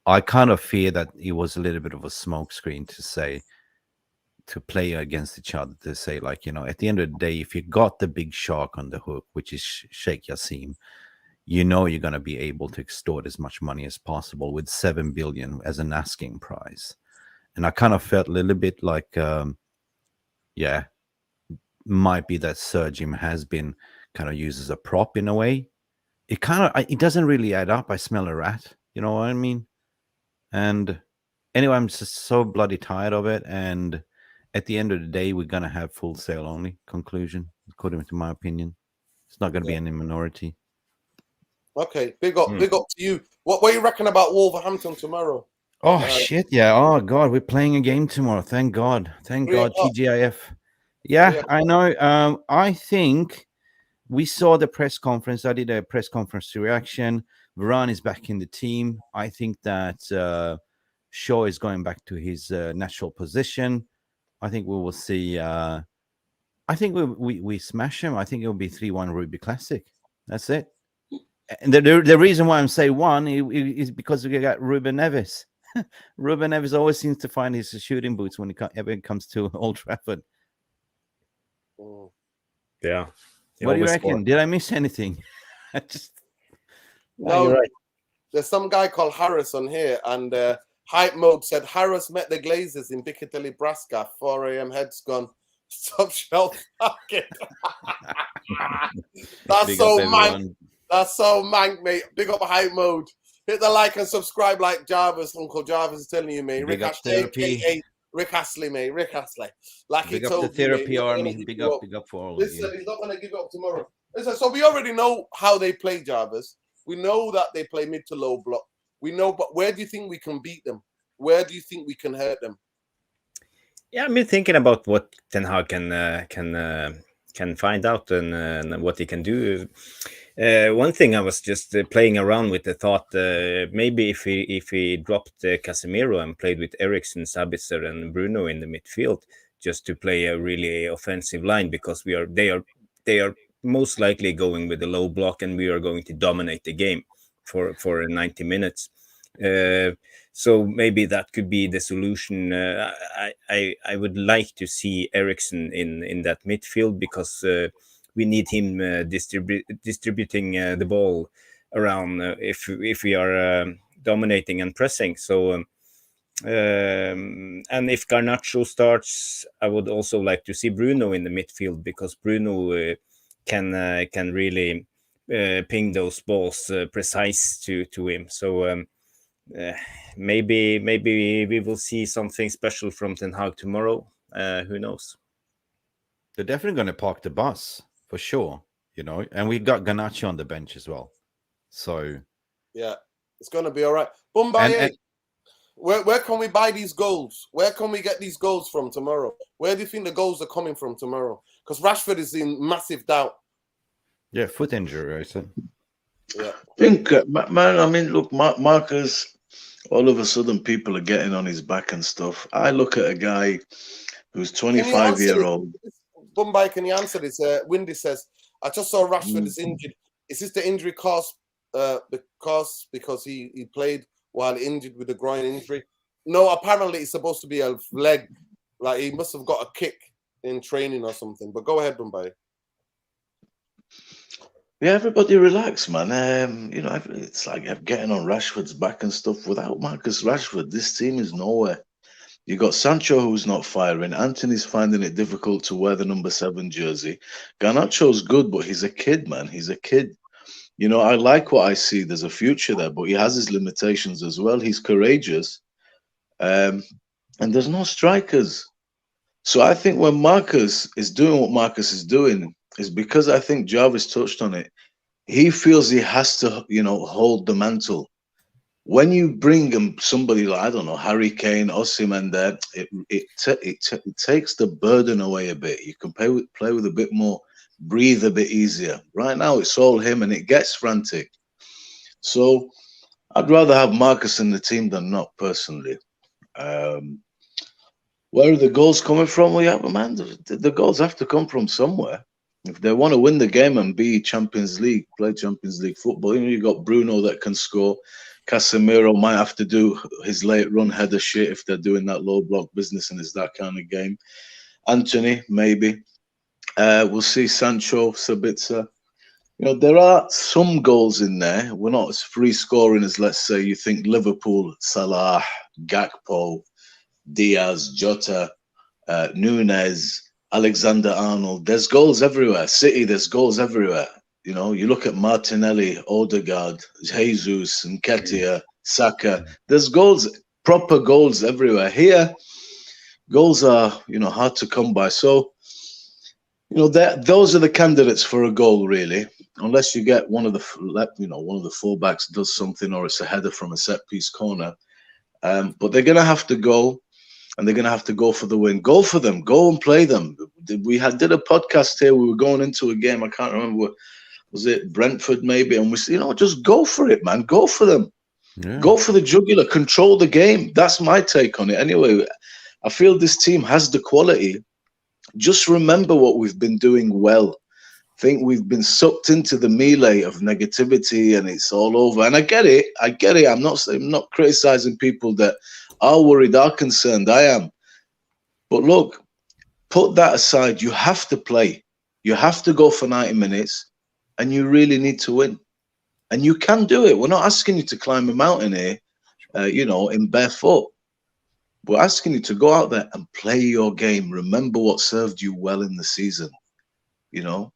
I kind of fear that it was a little bit of a smokescreen to play against each other, to say, at the end of the day, if you got the big shark on the hook, which is Sheikh Yassim, you're going to be able to extort as much money as possible with 7 billion as an asking price. And I kind of felt a little bit like, might be that Sir Jim has been kind of used as a prop in a way. It doesn't really add up. I smell a rat. You know what I mean? And anyway, I'm just so bloody tired of it. And at the end of the day, we're going to have full sale only conclusion, according to my opinion. It's not going to be any minority. Okay, big up to you. What do you reckon about Wolverhampton tomorrow? Oh, shit, yeah. Oh, God, we're playing a game tomorrow. Thank God. TGIF. Yeah, I know. I think we saw the press conference. I did a press conference reaction. Varane is back in the team. I think that Shaw is going back to his natural position. I think we will see. I think we smash him. I think it will be 3-1 Ruby Classic. That's it. And the reason why I'm saying one is because we got Ruben Neves. Ruben Neves always seems to find his shooting boots when it comes to Old Trafford. Yeah. What do you reckon? Did I miss anything? No, you're right. There's some guy called Harris on here, and Hype Mode said Harris met the Glazers in Piccadilly, Brasca. 4 a.m. heads gone. Stop shelf fucking. That's so mank. That's so mank, mate. Big up Hype Mode. Hit the like and subscribe like Jarvis. Uncle Jarvis is telling you, mate. Big up therapy. Rick Astley, mate. Rick Astley. Like big he up told the therapy you, army. Big up for all Listen, of you. he's not going to give it up tomorrow. Listen, so we already know how they play, Jarvis. We know that they play mid to low block. We know, but where do you think we can beat them? Where do you think we can hurt them? Yeah, I've been thinking about what Ten Hag can find out and what he can do. One thing I was just playing around with the thought, maybe if he dropped Casemiro and played with Eriksen, Sabitzer, and Bruno in the midfield, just to play a really offensive line, because they are most likely going with a low block, and we are going to dominate the game for 90 minutes. So maybe that could be the solution. I would like to see Eriksen in that midfield, because we need him distributing the ball around if we are dominating and pressing. So and if Garnacho starts, I would also like to see Bruno in the midfield, because Bruno can really ping those balls precise to him. So maybe we will see something special from Ten Hag tomorrow. Who knows? They're definitely going to park the bus for sure, you know. And we got Garnacho on the bench as well, so yeah, it's going to be all right. Bombay, and where can we buy these goals? Where can we get these goals from tomorrow? Where do you think the goals are coming from tomorrow? Because Rashford is in massive doubt. yeah, foot injury, I said. Yeah, I think, man, I mean, look, Marcus, all of a sudden people are getting on his back and stuff. I look at a guy who's 25-year-old. Bombay, can you answer this? Windy says, I just saw Rashford is injured. Is this the injury caused because he played while injured with a groin injury? No, apparently it's supposed to be a leg. Like he must have got a kick in training or something. But go ahead, Bombay. Yeah, everybody relax, man. You know, it's like I'm getting on Rashford's back and stuff. Without Marcus Rashford, this team is nowhere. You got Sancho who's not firing. Anthony's finding it difficult to wear the number 7 jersey. Garnacho's good, but he's a kid, man. He's a kid. You know, I like what I see. There's a future there, but he has his limitations as well. He's courageous. And there's no strikers. So I think when Marcus is doing what Marcus is doing, is because I think Jarvis touched on it. He feels he has to, you know, hold the mantle. When you bring him somebody like, I don't know, Harry Kane, Osimhen there, it takes the burden away a bit. You can play with a bit more, breathe a bit easier. Right now, it's all him, and it gets frantic. So I'd rather have Marcus in the team than not, personally. Where are the goals coming from? Well, yeah, man, the goals have to come from somewhere. If they want to win the game and be Champions League, play Champions League football, you know, you got Bruno that can score. Casemiro might have to do his late run header shit if they're doing that low block business and it's that kind of game. Anthony, maybe. We'll see Sancho, Sabitzer. You know, there are some goals in there. We're not as free scoring as, let's say, you think Liverpool, Salah, Gakpo, Diaz, Jota, Nunez, Alexander-Arnold. There's goals everywhere. City, there's goals everywhere. You know, you look at Martinelli, Odegaard, Jesus, Nketiah, Saka. There's goals, proper goals everywhere. Here, goals are, you know, hard to come by. So, you know, those are the candidates for a goal, really. Unless you get one of the, you know, one of the fullbacks does something, or it's a header from a set-piece corner. But they're going to have to go. And they're going to have to go for the win. Go for them. Go and play them. We did a podcast here. We were going into a game. I can't remember. Was it Brentford maybe? And we said, you know, just go for it, man. Go for them. Yeah. Go for the jugular. Control the game. That's my take on it. Anyway, I feel this team has the quality. Just remember what we've been doing well. I think we've been sucked into the melee of negativity and it's all over. And I get it. I'm not criticizing people that are worried, are concerned. I am. But look, put that aside. You have to play. You have to go for 90 minutes and you really need to win. And you can do it. We're not asking you to climb a mountain here, you know, in barefoot. We're asking you to go out there and play your game. Remember what served you well in the season. You know,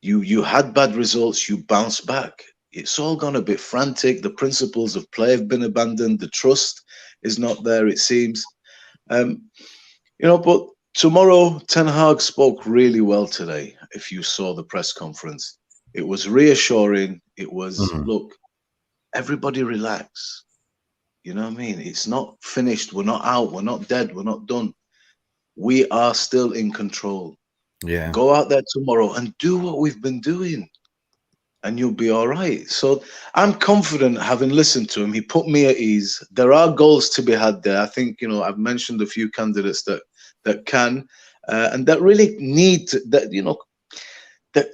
you had bad results. You bounced back. It's all gone a bit frantic. The principles of play have been abandoned. The trust is not there, it seems. You know, but tomorrow, Ten Hag spoke really well today, if you saw the press conference. It was reassuring. It was, look, everybody relax. You know what I mean? It's not finished. We're not out. We're not dead. We're not done. We are still in control. Yeah. Go out there tomorrow and do what we've been doing. And you'll be all right. So I'm confident, having listened to him. He put me at ease. There are goals to be had there. I think, you know, I've mentioned a few candidates that can and that really need to, that, you know, that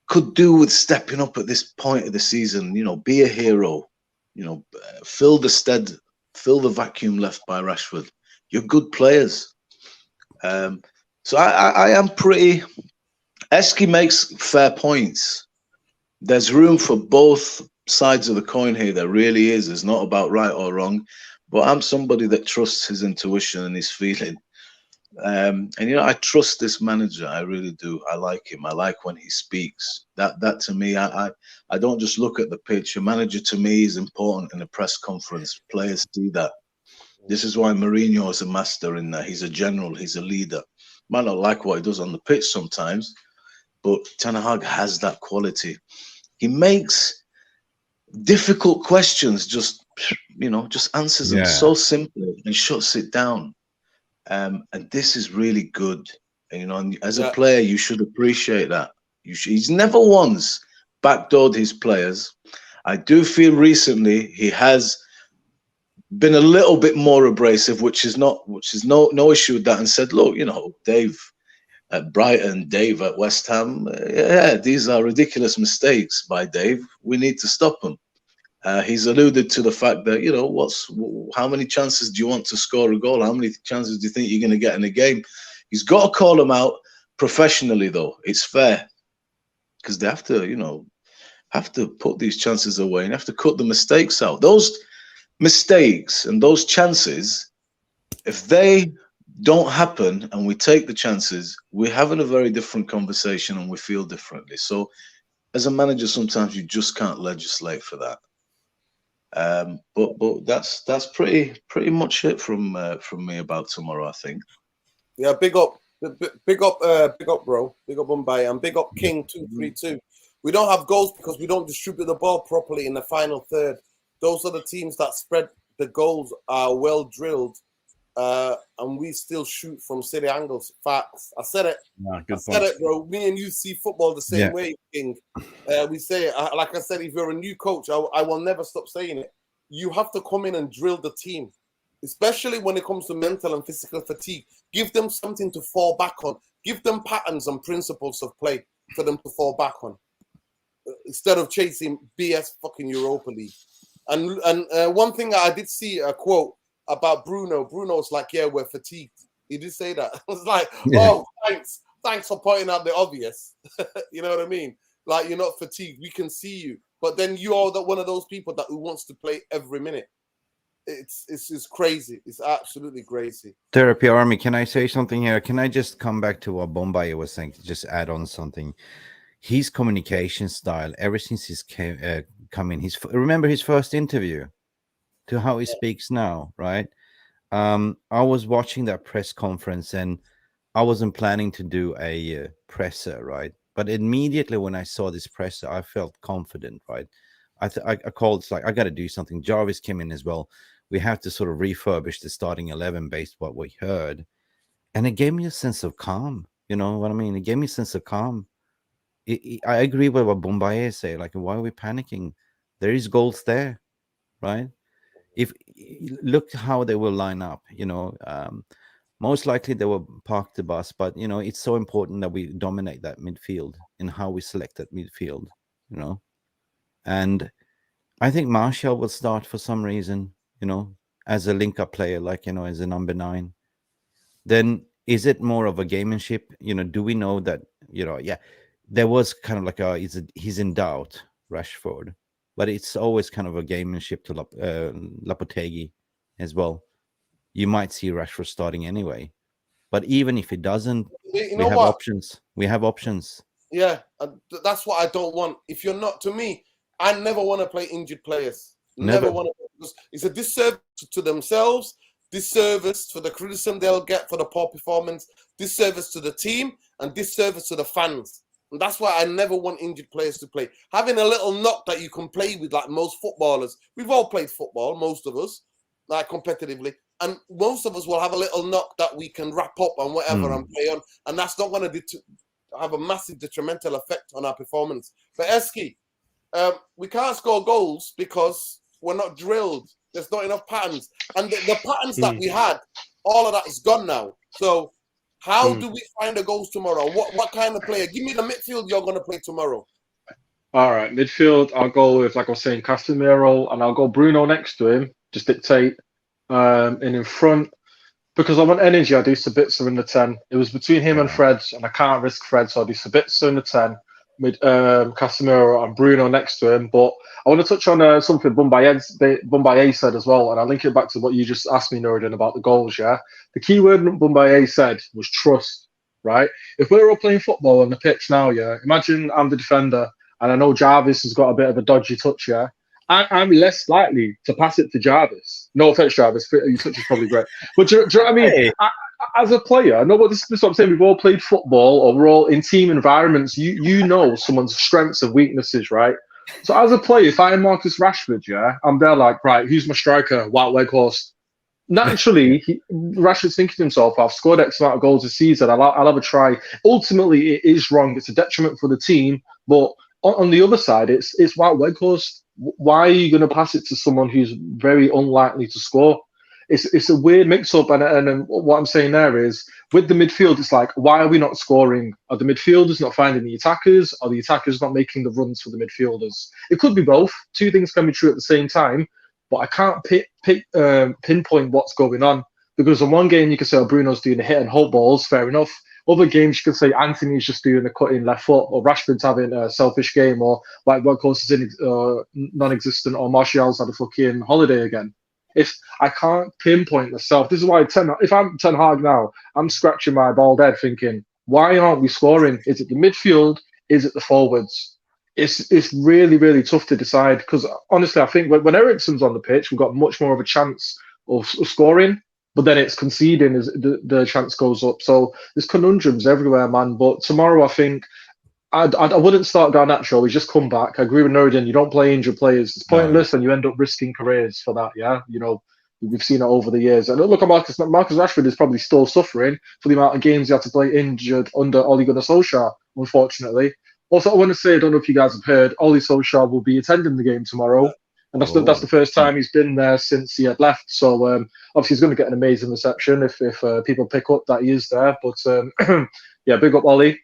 could do with stepping up at this point of the season. You know, be a hero. You know, fill the vacuum left by Rashford. You're good players. So I am pretty. Eski makes fair points. There's room for both sides of the coin here. There really is. It's not about right or wrong. But I'm somebody that trusts his intuition and his feeling. And you know, I trust this manager. I really do. I like him. I like when he speaks. That to me, I don't just look at the pitch. A manager to me is important in a press conference. Players see that. This is why Mourinho is a master in that. He's a general. He's a leader. Might not like what he does on the pitch sometimes, but Ten Hag has that quality. He makes difficult questions just, you know, just answers them so simply and shuts it down. And this is really good. And, you know, and as a player, you should appreciate that. He's never once backdoored his players. I do feel recently he has been a little bit more abrasive, which is no issue with that, and said, look, you know, Dave at Brighton, Dave at West Ham, yeah, these are ridiculous mistakes by Dave. We need to stop them. He's alluded to the fact that, you know, how many chances do you want to score a goal? How many chances do you think you're going to get in a game? He's got to call them out professionally, though. It's fair, because they have to, you know, put these chances away and have to cut the mistakes out. Those mistakes and those chances, if they don't happen and we take the chances, we're having a very different conversation and we feel differently. So as a manager, sometimes you just can't legislate for that. But that's pretty much it from me about tomorrow, I think. Yeah, big up, bro. Big up Mumbai, and big up King 232. We don't have goals because we don't distribute the ball properly in the final third. Those are the teams that spread the goals, are well drilled, and we still shoot from city angles. Facts. I said it. Said it, bro. Me and you see football the same way, King. We say it. Like I said, if you're a new coach, I will never stop saying it. You have to come in and drill the team, especially when it comes to mental and physical fatigue. Give them something to fall back on. Give them patterns and principles of play for them to fall back on, instead of chasing BS fucking Europa League. And one thing I did see a quote about Bruno. Bruno's like, yeah, we're fatigued. He did say that. I was like, oh, thanks for pointing out the obvious. You know what I mean? Like, you're not fatigued. We can see you. But then you are one of those people who wants to play every minute. It's crazy. It's absolutely crazy. Therapy Army, can I say something here? Can I just come back to what Bombay was saying? Just add on something. His communication style, ever since he's come in, remember his first interview to how he speaks now, right? I was watching that press conference and I wasn't planning to do a presser, right? But immediately when I saw this presser, I felt confident, right? I called, it's like, I got to do something. Jarvis came in as well. We have to sort of refurbish the starting 11 based on what we heard. And it gave me a sense of calm. You know what I mean? It gave me a sense of calm. I agree with what Bombay say. Like, why are we panicking? There is goals there, right? If look how they will line up, you know, most likely they will park the bus, but you know, it's so important that we dominate that midfield and how we select that midfield, you know. And I think Martial will start for some reason, you know, as a link-up player, like, you know, as a number 9. Then is it more of a gamemanship? You know, do we know that, you know, yeah, there was kind of like he's in doubt, Rashford, but it's always kind of a gamemanship to Lopetegui as well. You might see Rashford starting anyway, but even if it doesn't, we have options. We have options. Yeah, that's what I don't want. If you're not, to me, I never want to play injured players. Never want to. It's a disservice to themselves, disservice for the criticism they'll get for the poor performance, disservice to the team, and disservice to the fans. And that's why I never want injured players to play. Having a little knock that you can play with, like most footballers. We've all played football, most of us, like competitively. And most of us will have a little knock that we can wrap up and whatever and play on. And that's not going to have a massive detrimental effect on our performance. But Eski, we can't score goals because we're not drilled. There's not enough patterns. And the patterns that we had, all of that is gone now. So how do we find the goals tomorrow? What kind of player? Give me the midfield you're going to play tomorrow. All right, midfield, I'll go with, like I was saying, Casemiro, and I'll go Bruno next to him, just dictate. And in front, because I want energy, I do Sabitzer in the 10. It was between him and Fred, and I can't risk Fred, so I do Sabitzer in the 10. with Casemiro and Bruno next to him. But I want to touch on something Bumbaye said as well, and I'll link it back to what you just asked me, Nuruddin, about the goals. Yeah, the key word Bumbaye said was trust. Right? If we're all playing football on the pitch now, yeah, imagine I'm the defender and I know Jarvis has got a bit of a dodgy touch. Yeah, I'm less likely to pass it to Jarvis. No offense, Jarvis, your touch is probably great. But do you know what I mean? Hey. As a player, I know what this is what I'm saying. We've all played football, or we're all in team environments. You know someone's strengths and weaknesses, right? So as a player, if I'm Marcus Rashford, yeah, I'm there like, right, who's my striker? Wild leg horse. Naturally, Rashford's thinking to himself, I've scored X amount of goals this season. I'll have a try. Ultimately, it is wrong. It's a detriment for the team. But on the other side, it's Wild leg horse. Why are you going to pass it to someone who's very unlikely to score? It's a weird mix-up, and what I'm saying there is, with the midfield, it's like, why are we not scoring? Are the midfielders not finding the attackers? Are the attackers not making the runs for the midfielders? It could be both. Two things can be true at the same time, but I can't pinpoint what's going on, because in one game you can say, oh, Bruno's doing the hit and hold balls, fair enough. Other games you can say Anthony's just doing the cutting left foot, or Rashford's having a selfish game, or like what course is non-existent, or Martial's had a fucking holiday again. If I can't pinpoint myself, this is why if I'm Ten Hag now, I'm scratching my bald head thinking, why aren't we scoring? Is it the midfield? Is it the forwards? It's really, really tough to decide, because honestly, I think when Eriksen's on the pitch, we've got much more of a chance of scoring, but then it's conceding as the chance goes up. So there's conundrums everywhere, man. But tomorrow, I think I wouldn't start Garnacho. He's just come back. I agree with Nuruddin. You don't play injured players. It's pointless, and you end up risking careers for that. Yeah, you know, we've seen it over the years. And look at Marcus Rashford is probably still suffering for the amount of games he had to play injured under Ole Gunnar Solskjaer, unfortunately. Also, I want to say, I don't know if you guys have heard, Ole Solskjaer will be attending the game tomorrow. And that's the first time he's been there since he had left. So obviously he's going to get an amazing reception if people pick up that he is there. But yeah, big up Ollie.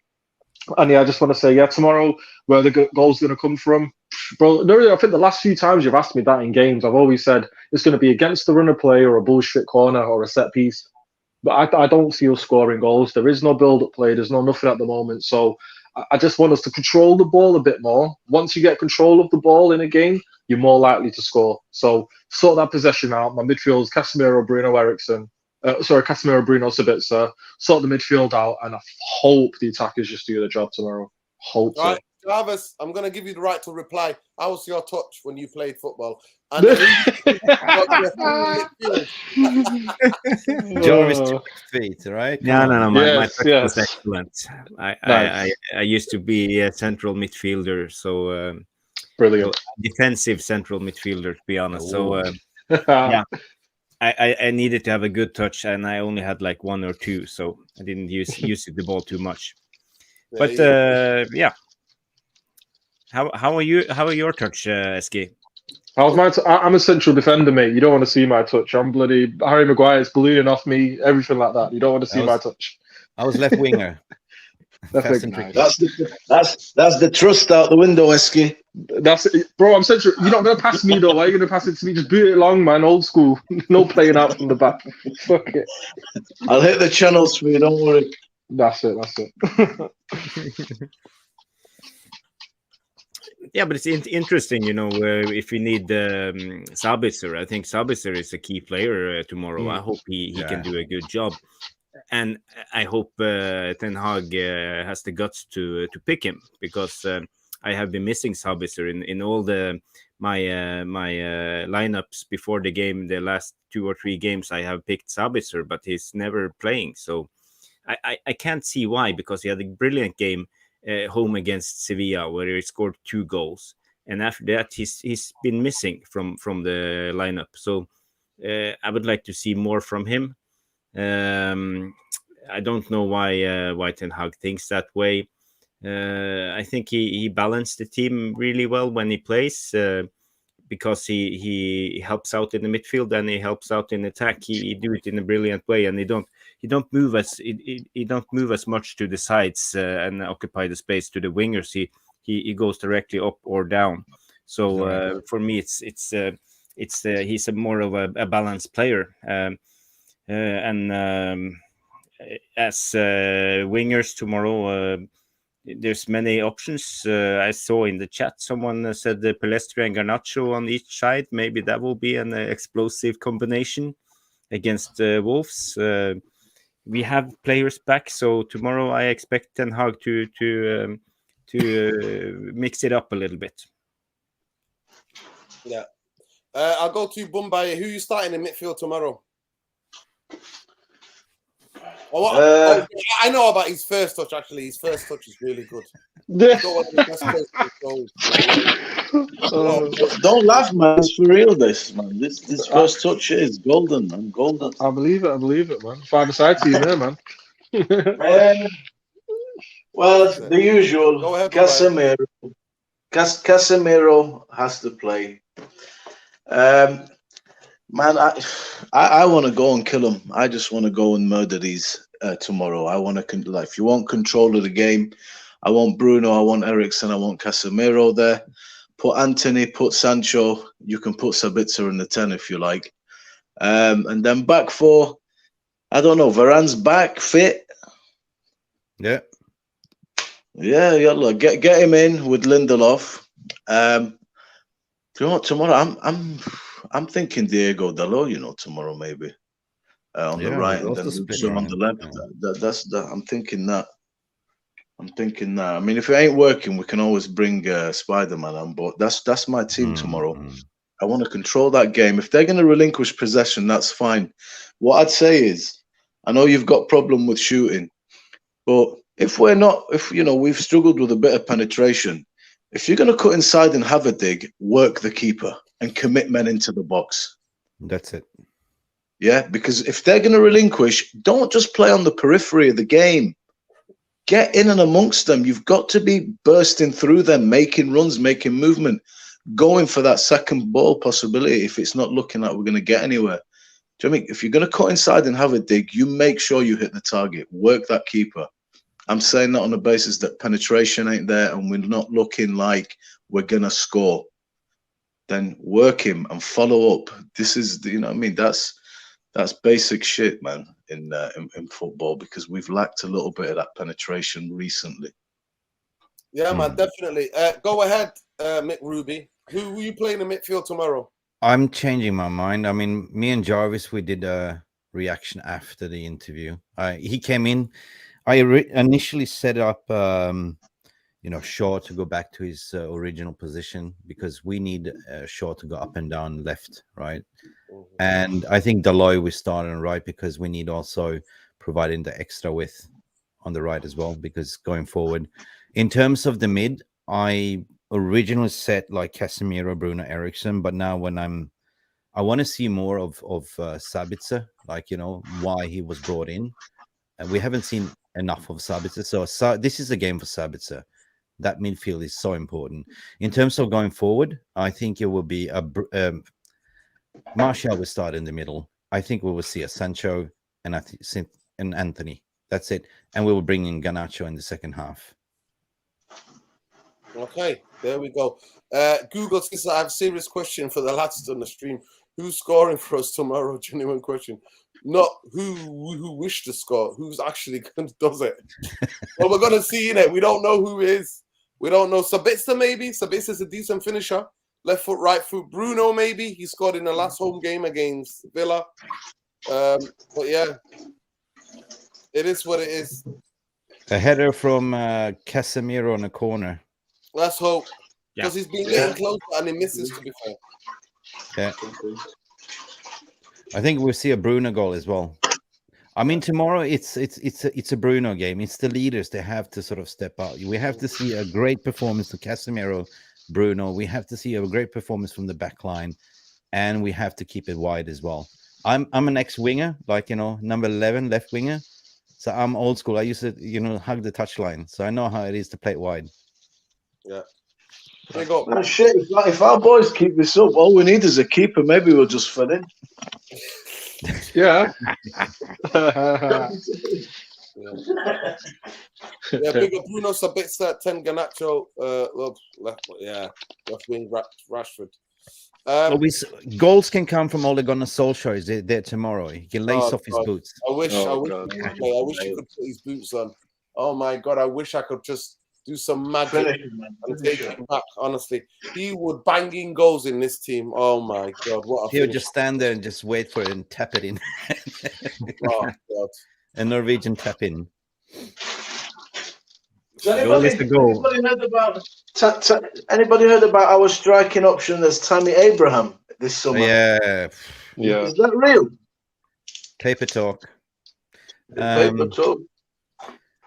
And yeah, I just want to say, yeah, tomorrow, where the goal's going to come from. Bro, no, I think the last few times you've asked me that in games, I've always said it's going to be against the runner play or a bullshit corner or a set piece. But I don't see us scoring goals. There is no build-up play. There's nothing at the moment. So I just want us to control the ball a bit more. Once you get control of the ball in a game, you're more likely to score. So sort that possession out. My midfield's Casemiro, Bruno, Eriksen. Casemiro, Bruno, Sabitzer. Sort the midfield out, and I hope the attackers just do the job tomorrow. Hope so. Right, Jarvis, I'm going to give you the right to reply. How was your touch when you played football? And Jarvis 2 feet, right? No. My touch Yes. was excellent. Nice. I used to be a central midfielder, so Brilliant. defensive central midfielder, to be honest. So yeah, I needed to have a good touch, and I only had like one or two, so I didn't use the ball too much. But yeah, how are you? How are your touch, SK? I'm a central defender, mate. You don't want to see my touch. I'm bloody Harry Maguire's ballooning off me, everything like that. You don't want to see my touch. I was left winger. That's the trust out the window, Eski. That's it. Bro, I'm central. You're not going to pass me, though. Why are you going to pass it to me? Just boot it along, man. Old school. No playing out from the back. Fuck it. I'll hit the channels for you, don't worry. That's it. Yeah, but it's interesting, you know, if we need Sabitzer. I think Sabitzer is a key player tomorrow. I hope he can do a good job. And I hope Ten Hag has the guts to pick him, because I have been missing Sabitzer in all my lineups before the game. The last 2 or 3 games I have picked Sabitzer, but he's never playing. So I can't see why, because he had a brilliant game home against Sevilla, where he scored 2 goals, and after that he's been missing from the lineup. So I would like to see more from him. I don't know why Ten Hag thinks that way. I think he balanced the team really well when he plays, because he helps out in the midfield and he helps out in attack. He do it in a brilliant way, and he don't move as much to the sides and occupy the space to the wingers. He goes directly up or down. So for me, it's he's a more of a balanced player. And as wingers tomorrow, there's many options. I saw in the chat someone said the Palestri and Garnacho on each side. Maybe that will be an explosive combination against Wolves. We have players back, so tomorrow I expect Ten Hag to mix it up a little bit. Yeah. I'll go to Bombay. Who are you starting in midfield tomorrow? I know about his first touch, actually. His first touch is really good. Don't laugh, man. It's for real, this, man. This first touch is golden, man. Golden. I believe it, man. Five-a-side team there, man. Well, the usual. Go ahead, Casemiro has to play. Man, I want to go and kill him. I just want to go and murder these tomorrow. I want to, like, if you want control of the game, I want Bruno, I want Eriksen, I want Casemiro there. Put Anthony, put Sancho. You can put Sabitzer in the 10 if you like. And then back four, I don't know, Varane's back, fit. Yeah. Yeah, look, get him in with Lindelof. Do you know what, tomorrow I'm thinking Diego Dalot, you know, tomorrow maybe. On the right and then Luxor on the left. Yeah. I'm thinking that. I mean, if it ain't working, we can always bring Spider-Man on, but that's my team tomorrow. I want to control that game. If they're going to relinquish possession, that's fine. What I'd say is, I know you've got problem with shooting, but if we've struggled with a bit of penetration, if you're going to cut inside and have a dig, work the keeper and commit men into the box. That's it. Yeah, because if they're going to relinquish, don't just play on the periphery of the game. Get in and amongst them. You've got to be bursting through them, making runs, making movement, going for that second ball possibility if it's not looking like we're going to get anywhere. Do you know what I mean? If you're going to cut inside and have a dig, you make sure you hit the target. Work that keeper. I'm saying that on the basis that penetration ain't there and we're not looking like we're going to score. Then work him and follow up. This is, you know what I mean? That's basic shit, man, in football, because we've lacked a little bit of that penetration recently. Yeah, man, definitely. Go ahead, Mick Ruby. Who are you playing in midfield tomorrow? I'm changing my mind. I mean, me and Jarvis, we did a reaction after the interview. He came in. I initially set up, Shaw to go back to his original position because we need Shaw to go up and down left, right? And I think Dalot we start on right because we need also providing the extra width on the right as well, because going forward, in terms of the mid, I originally set like Casemiro, Bruno, Eriksen, but now when I want to see more of Sabitzer, like, you know, why he was brought in. And we haven't seen enough of Sabitzer. So this is a game for Sabitzer. That midfield is so important. In terms of going forward, I think it will be Martial will start in the middle. I think we will see a Sancho and Anthony. That's it. And we will bring in Garnacho in the second half. Okay, there we go. Google says I have a serious question for the lads on the stream. Who's scoring for us tomorrow? Genuine question. Not who wish to score. Who's actually does it? Well, we're gonna see in it. We don't know who is. We don't know. Sabitzer maybe. Sabitzer's a decent finisher. Left foot, right foot. Bruno maybe. He scored in the last home game against Villa. But yeah, it is what it is. A header from Casemiro on a corner. Let's hope, because he's been getting closer and he misses. To be fair. Yeah. I think we'll see a Bruno goal as well. I mean, tomorrow it's a Bruno game. It's the leaders. They have to sort of step out. We have to see a great performance from Casemiro, Bruno. We have to see a great performance from the back line, and we have to keep it wide as well. I'm an ex-winger, like, you know, number 11, left winger. So I'm old school. I used to, you know, hug the touchline. So I know how it is to play it wide. Yeah. There you go. Oh, shit, if our boys keep this up, all we need is a keeper. Maybe we'll just fit in. Yeah. Yeah, big up Bruno Sabitzer, 10 Garnacho, left wing Rashford. Goals can come from Ole Gunnar Solskjaer there tomorrow. He can lace off his boots. I wish he could put his boots on. Oh my God, I wish I could just do some magic Finish him, man. and Finish take him. him back. Honestly, he would bang in goals in this team. Oh my God, what a He would finish. just stand there and just wait for it and tap it in. Oh, God. A Norwegian tap in. Has Goal is the goal. Anybody heard about our striking option as Tammy Abraham this summer? Yeah, Yeah. Is that real? paper talk. Paper talk.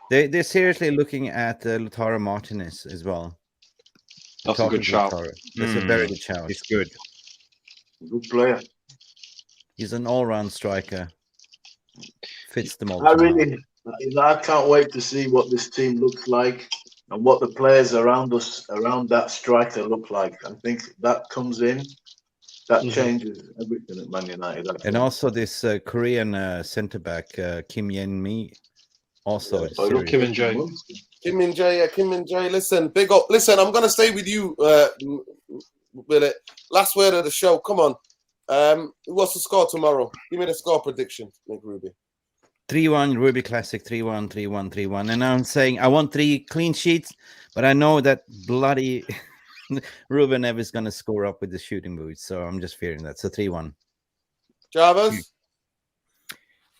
They're seriously looking at Lautaro Martinez as well. That's a Talking good to shout. Lautaro. That's a very good shout. It's good. Good player. He's an all-round striker. Fits the mold. I can't wait to see what this team looks like and what the players around us, around that striker, look like. I think that comes in, that changes everything at Man United. And also this Korean centre back Kim Yen-mi. Also, serious. Kim and Jay. Kim and Jay, yeah, Kim and Jay. Listen, big up. Listen, I'm gonna stay with you, Willie. Last word of the show. Come on. What's the score tomorrow? Give me the score prediction, Nick Ruby. 3-1 Ruby Classic, 3-1, 3-1, 3-1. And I'm saying I want 3 clean sheets, but I know that bloody Ruben Neves is going to score up with the shooting boots. So I'm just fearing that. So 3-1. Jarvis?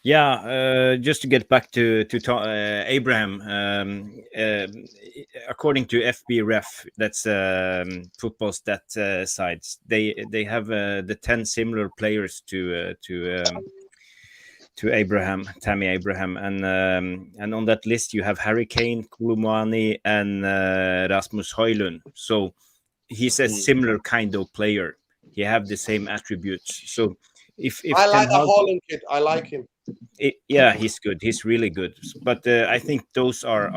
Yeah, just to get back to Abraham, according to FB Ref, that's football stat sites. They have the 10 similar players to Abraham, Tammy Abraham, and on that list you have Harry Kane, Kulumani, and Rasmus Højlund. So he's a similar kind of player. He have the same attributes. So if I like the Holland kid. I like him. Yeah, he's good. He's really good. But I think those are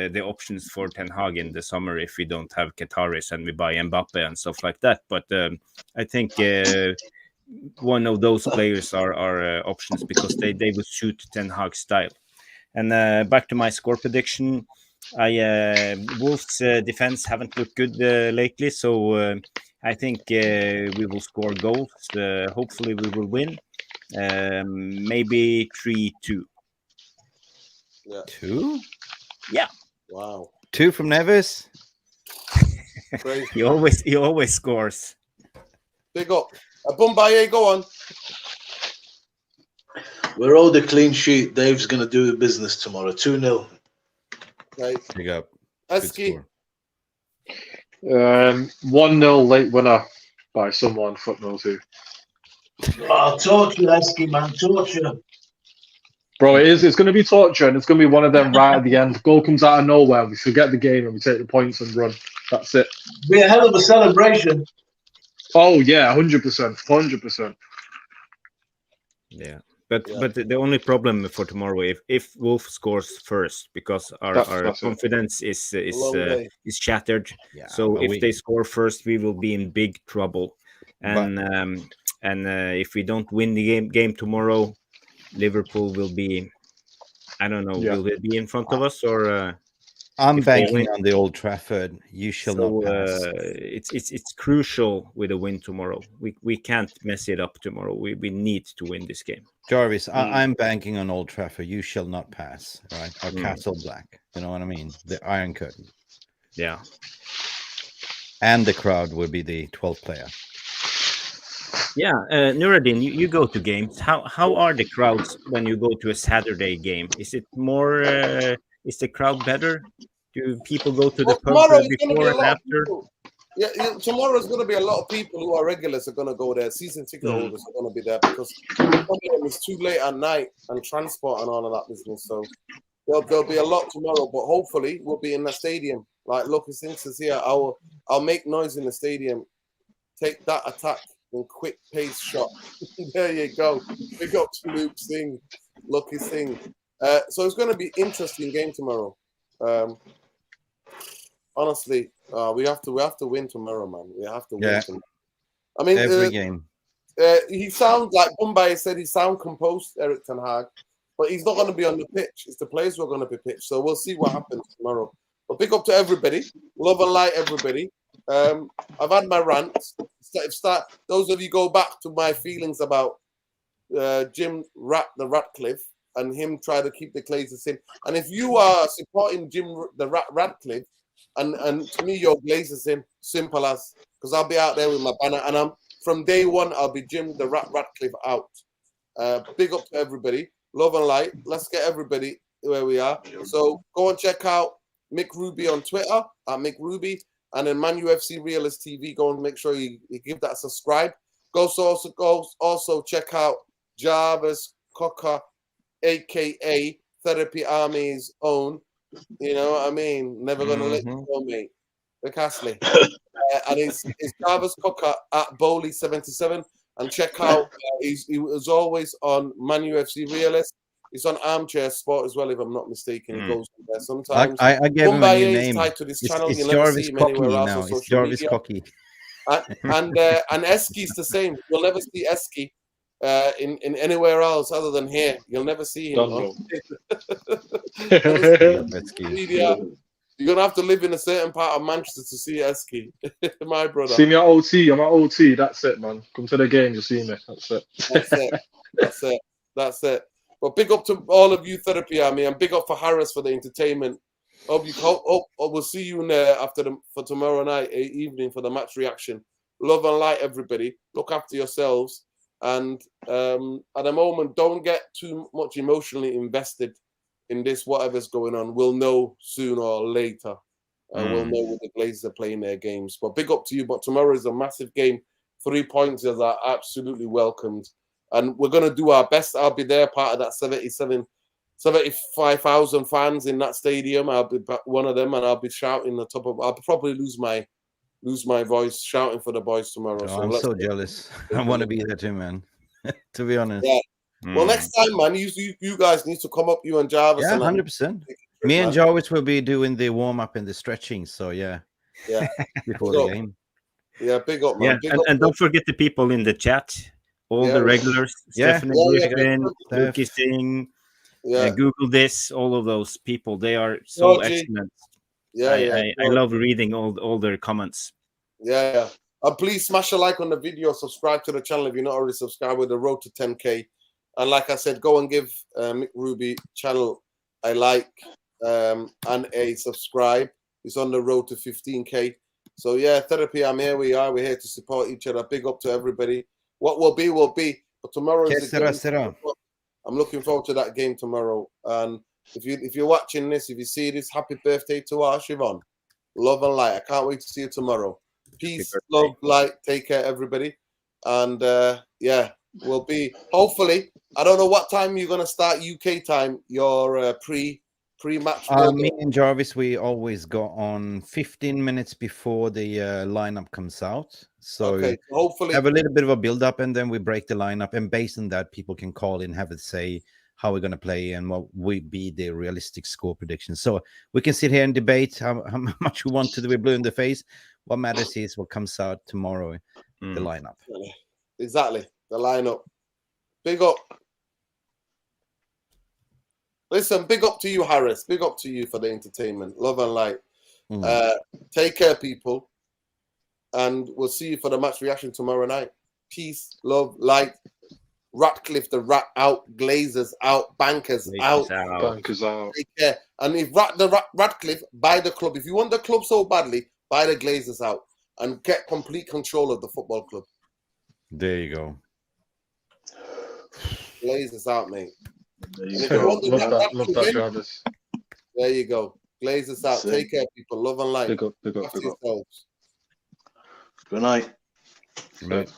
the options for Ten Hag in the summer if we don't have Qataris and we buy Mbappe and stuff like that. But I think one of those players are options because they would suit Ten Hag style. And back to my score prediction, Wolves' defense haven't looked good lately, so I think we will score goals. Hopefully, we will win. Maybe 3-2. Yeah. 2? Yeah. Wow. 2 from Neves? Crazy. He always scores. Big up. Bumbaye, go on. We're all the clean sheet. Dave's going to do the business tomorrow. 2-0. Right. Big up. Good Eski. score. 1-0 late winner by someone, fuck knows who. Oh, torture, Eski, man. Torture. Bro, it's going to be torture, and it's going to be one of them right at the end. Goal comes out of nowhere. We forget the game and we take the points and run. That's it. Be a hell of a celebration. Oh yeah, 100%, 100%. Yeah. But the only problem for tomorrow if Wolf scores first because our confidence is shattered. Yeah, so if they score first, we will be in big trouble. And if we don't win the game tomorrow, Liverpool will be. I don't know. Yeah. Will they be in front of us or? I'm banking on the Old Trafford. You shall not pass. It's crucial with a win tomorrow. We can't mess it up tomorrow. We need to win this game. Jarvis, I'm banking on Old Trafford. You shall not pass, right? Or Castle Black. You know what I mean? The Iron Curtain. Yeah. And the crowd will be the 12th player. Yeah, Nuruddin, you go to games. How are the crowds when you go to a Saturday game? Is it more? Is the crowd better? Do people go to the pub before and after? Yeah, tomorrow is going to be a lot of people who are regulars are going to go there. Season ticket holders are going to be there because it's too late at night and transport and all of that business. So there'll be a lot tomorrow, but hopefully we'll be in the stadium. Like Lucas Sinks is here. I'll make noise in the stadium. Take that attack in quick pace shot. There you go. Big up to Luke Singh, Lucky Singh. So it's going to be interesting game tomorrow. Honestly, we have to win tomorrow, man. We have to win tomorrow. I mean, every game. He sounds like Mumbai said. He sound composed, Erik ten Hag, but he's not going to be on the pitch. It's the players who are going to be pitched. So we'll see what happens tomorrow. But big up to everybody. Love and light, everybody. I've had my rants. Those of you go back to my feelings about the Ratcliffe and him trying to keep the Glazers in. And if you are supporting Ratcliffe, And to me, your Glazers in. Simple as. Because I'll be out there with my banner. And from day one, I'll be Jim the Ratcliffe out. Big up to everybody. Love and light. Let's get everybody where we are. So go and check out Mick Ruby on Twitter at Mick Ruby. And then Man UFC Realist TV. Go and make sure you give that a subscribe. Go also check out Jarvis Cocker, aka Therapy Army's own. You know what I mean? Never gonna let you go, mate. Rick Astley. And it's Jarvis Cocker at Bowley77. And check out, he was always on Man UFC Realist. He's on Armchair Sport as well, if I'm not mistaken. He goes there sometimes. I gave him a new name. Tied to this channel. It's You'll never Jarvis see him anywhere Cocky else now. on social It's Jarvis media. Cocky. And Eski's the same. You'll never see Eski in anywhere else other than here. You'll never see him. Media. You're gonna have to live in a certain part of Manchester to see Eski, my brother. See me at OT. I'm at OT. That's it, man. Come to the game, you'll see me. That's it. That's it. But big up to all of you, Therapy Army, and big up for Harris for the entertainment. We'll see you for tomorrow night evening for the match reaction. Love and light, everybody. Look after yourselves, and at the moment, don't get too much emotionally invested in this, whatever's going on. We'll know sooner or later. We'll know when the Glazers are playing their games. But big up to you. But tomorrow is a massive game. 3 pointers are absolutely welcomed. And we're going to do our best. I'll be there, part of that 75,000 fans in that stadium. I'll be one of them, and I'll be shouting the top of. I'll probably lose my voice shouting for the boys tomorrow. I'm so jealous. I want to be there too, man. To be honest. Yeah. Well, next time, man, you guys need to come up, you and Jarvis. Yeah, 100%. Me and Jarvis will be doing the warm up and the stretching. So yeah, before the game. Yeah, big up, man. Yeah, and don't forget the people in the chat, all the regulars. Stephanie Griffin, Lucky Singh, Google this, all of those people. They are so excellent. I love reading all their comments. Yeah. And please smash a like on the video, subscribe to the channel if you're not already subscribed. With the road to 10K. And like I said, go and give Mick Ruby channel a like and a subscribe. It's on the road to 15K. So yeah, Therapy, I'm here. We are. We're here to support each other. Big up to everybody. What will be, will be. But tomorrow is the game. I'm looking forward to that game tomorrow. And if you're watching this, if you see this, happy birthday to our Siobhan. Love and light. I can't wait to see you tomorrow. Peace, love, light. Take care, everybody. And we'll be hopefully. I don't know what time you're gonna start UK time. Your pre-match. Me and Jarvis, we always go on 15 minutes before the lineup comes out. So hopefully have a little bit of a build-up, and then we break the lineup. And based on that, people can call in, have it say how we're gonna play and what would be the realistic score prediction. So we can sit here and debate how much we want to be blue in the face. What matters is what comes out tomorrow. The lineup. Exactly. The lineup. Big up. Listen, big up to you, Harris. Big up to you for the entertainment. Love and light. Take care, people. And we'll see you for the match reaction tomorrow night. Peace, love, light. Ratcliffe, the rat out. Glazers out. Bankers out. Bankers out. Take care. And if Ratcliffe, buy the club. If you want the club so badly, buy the Glazers out. And get complete control of the football club. There you go. Glazers out, mate. Love that, Jarvis. There you go. Glazers out. Take care, people. Love and light. Big up. Yourselves. Good night. Good night.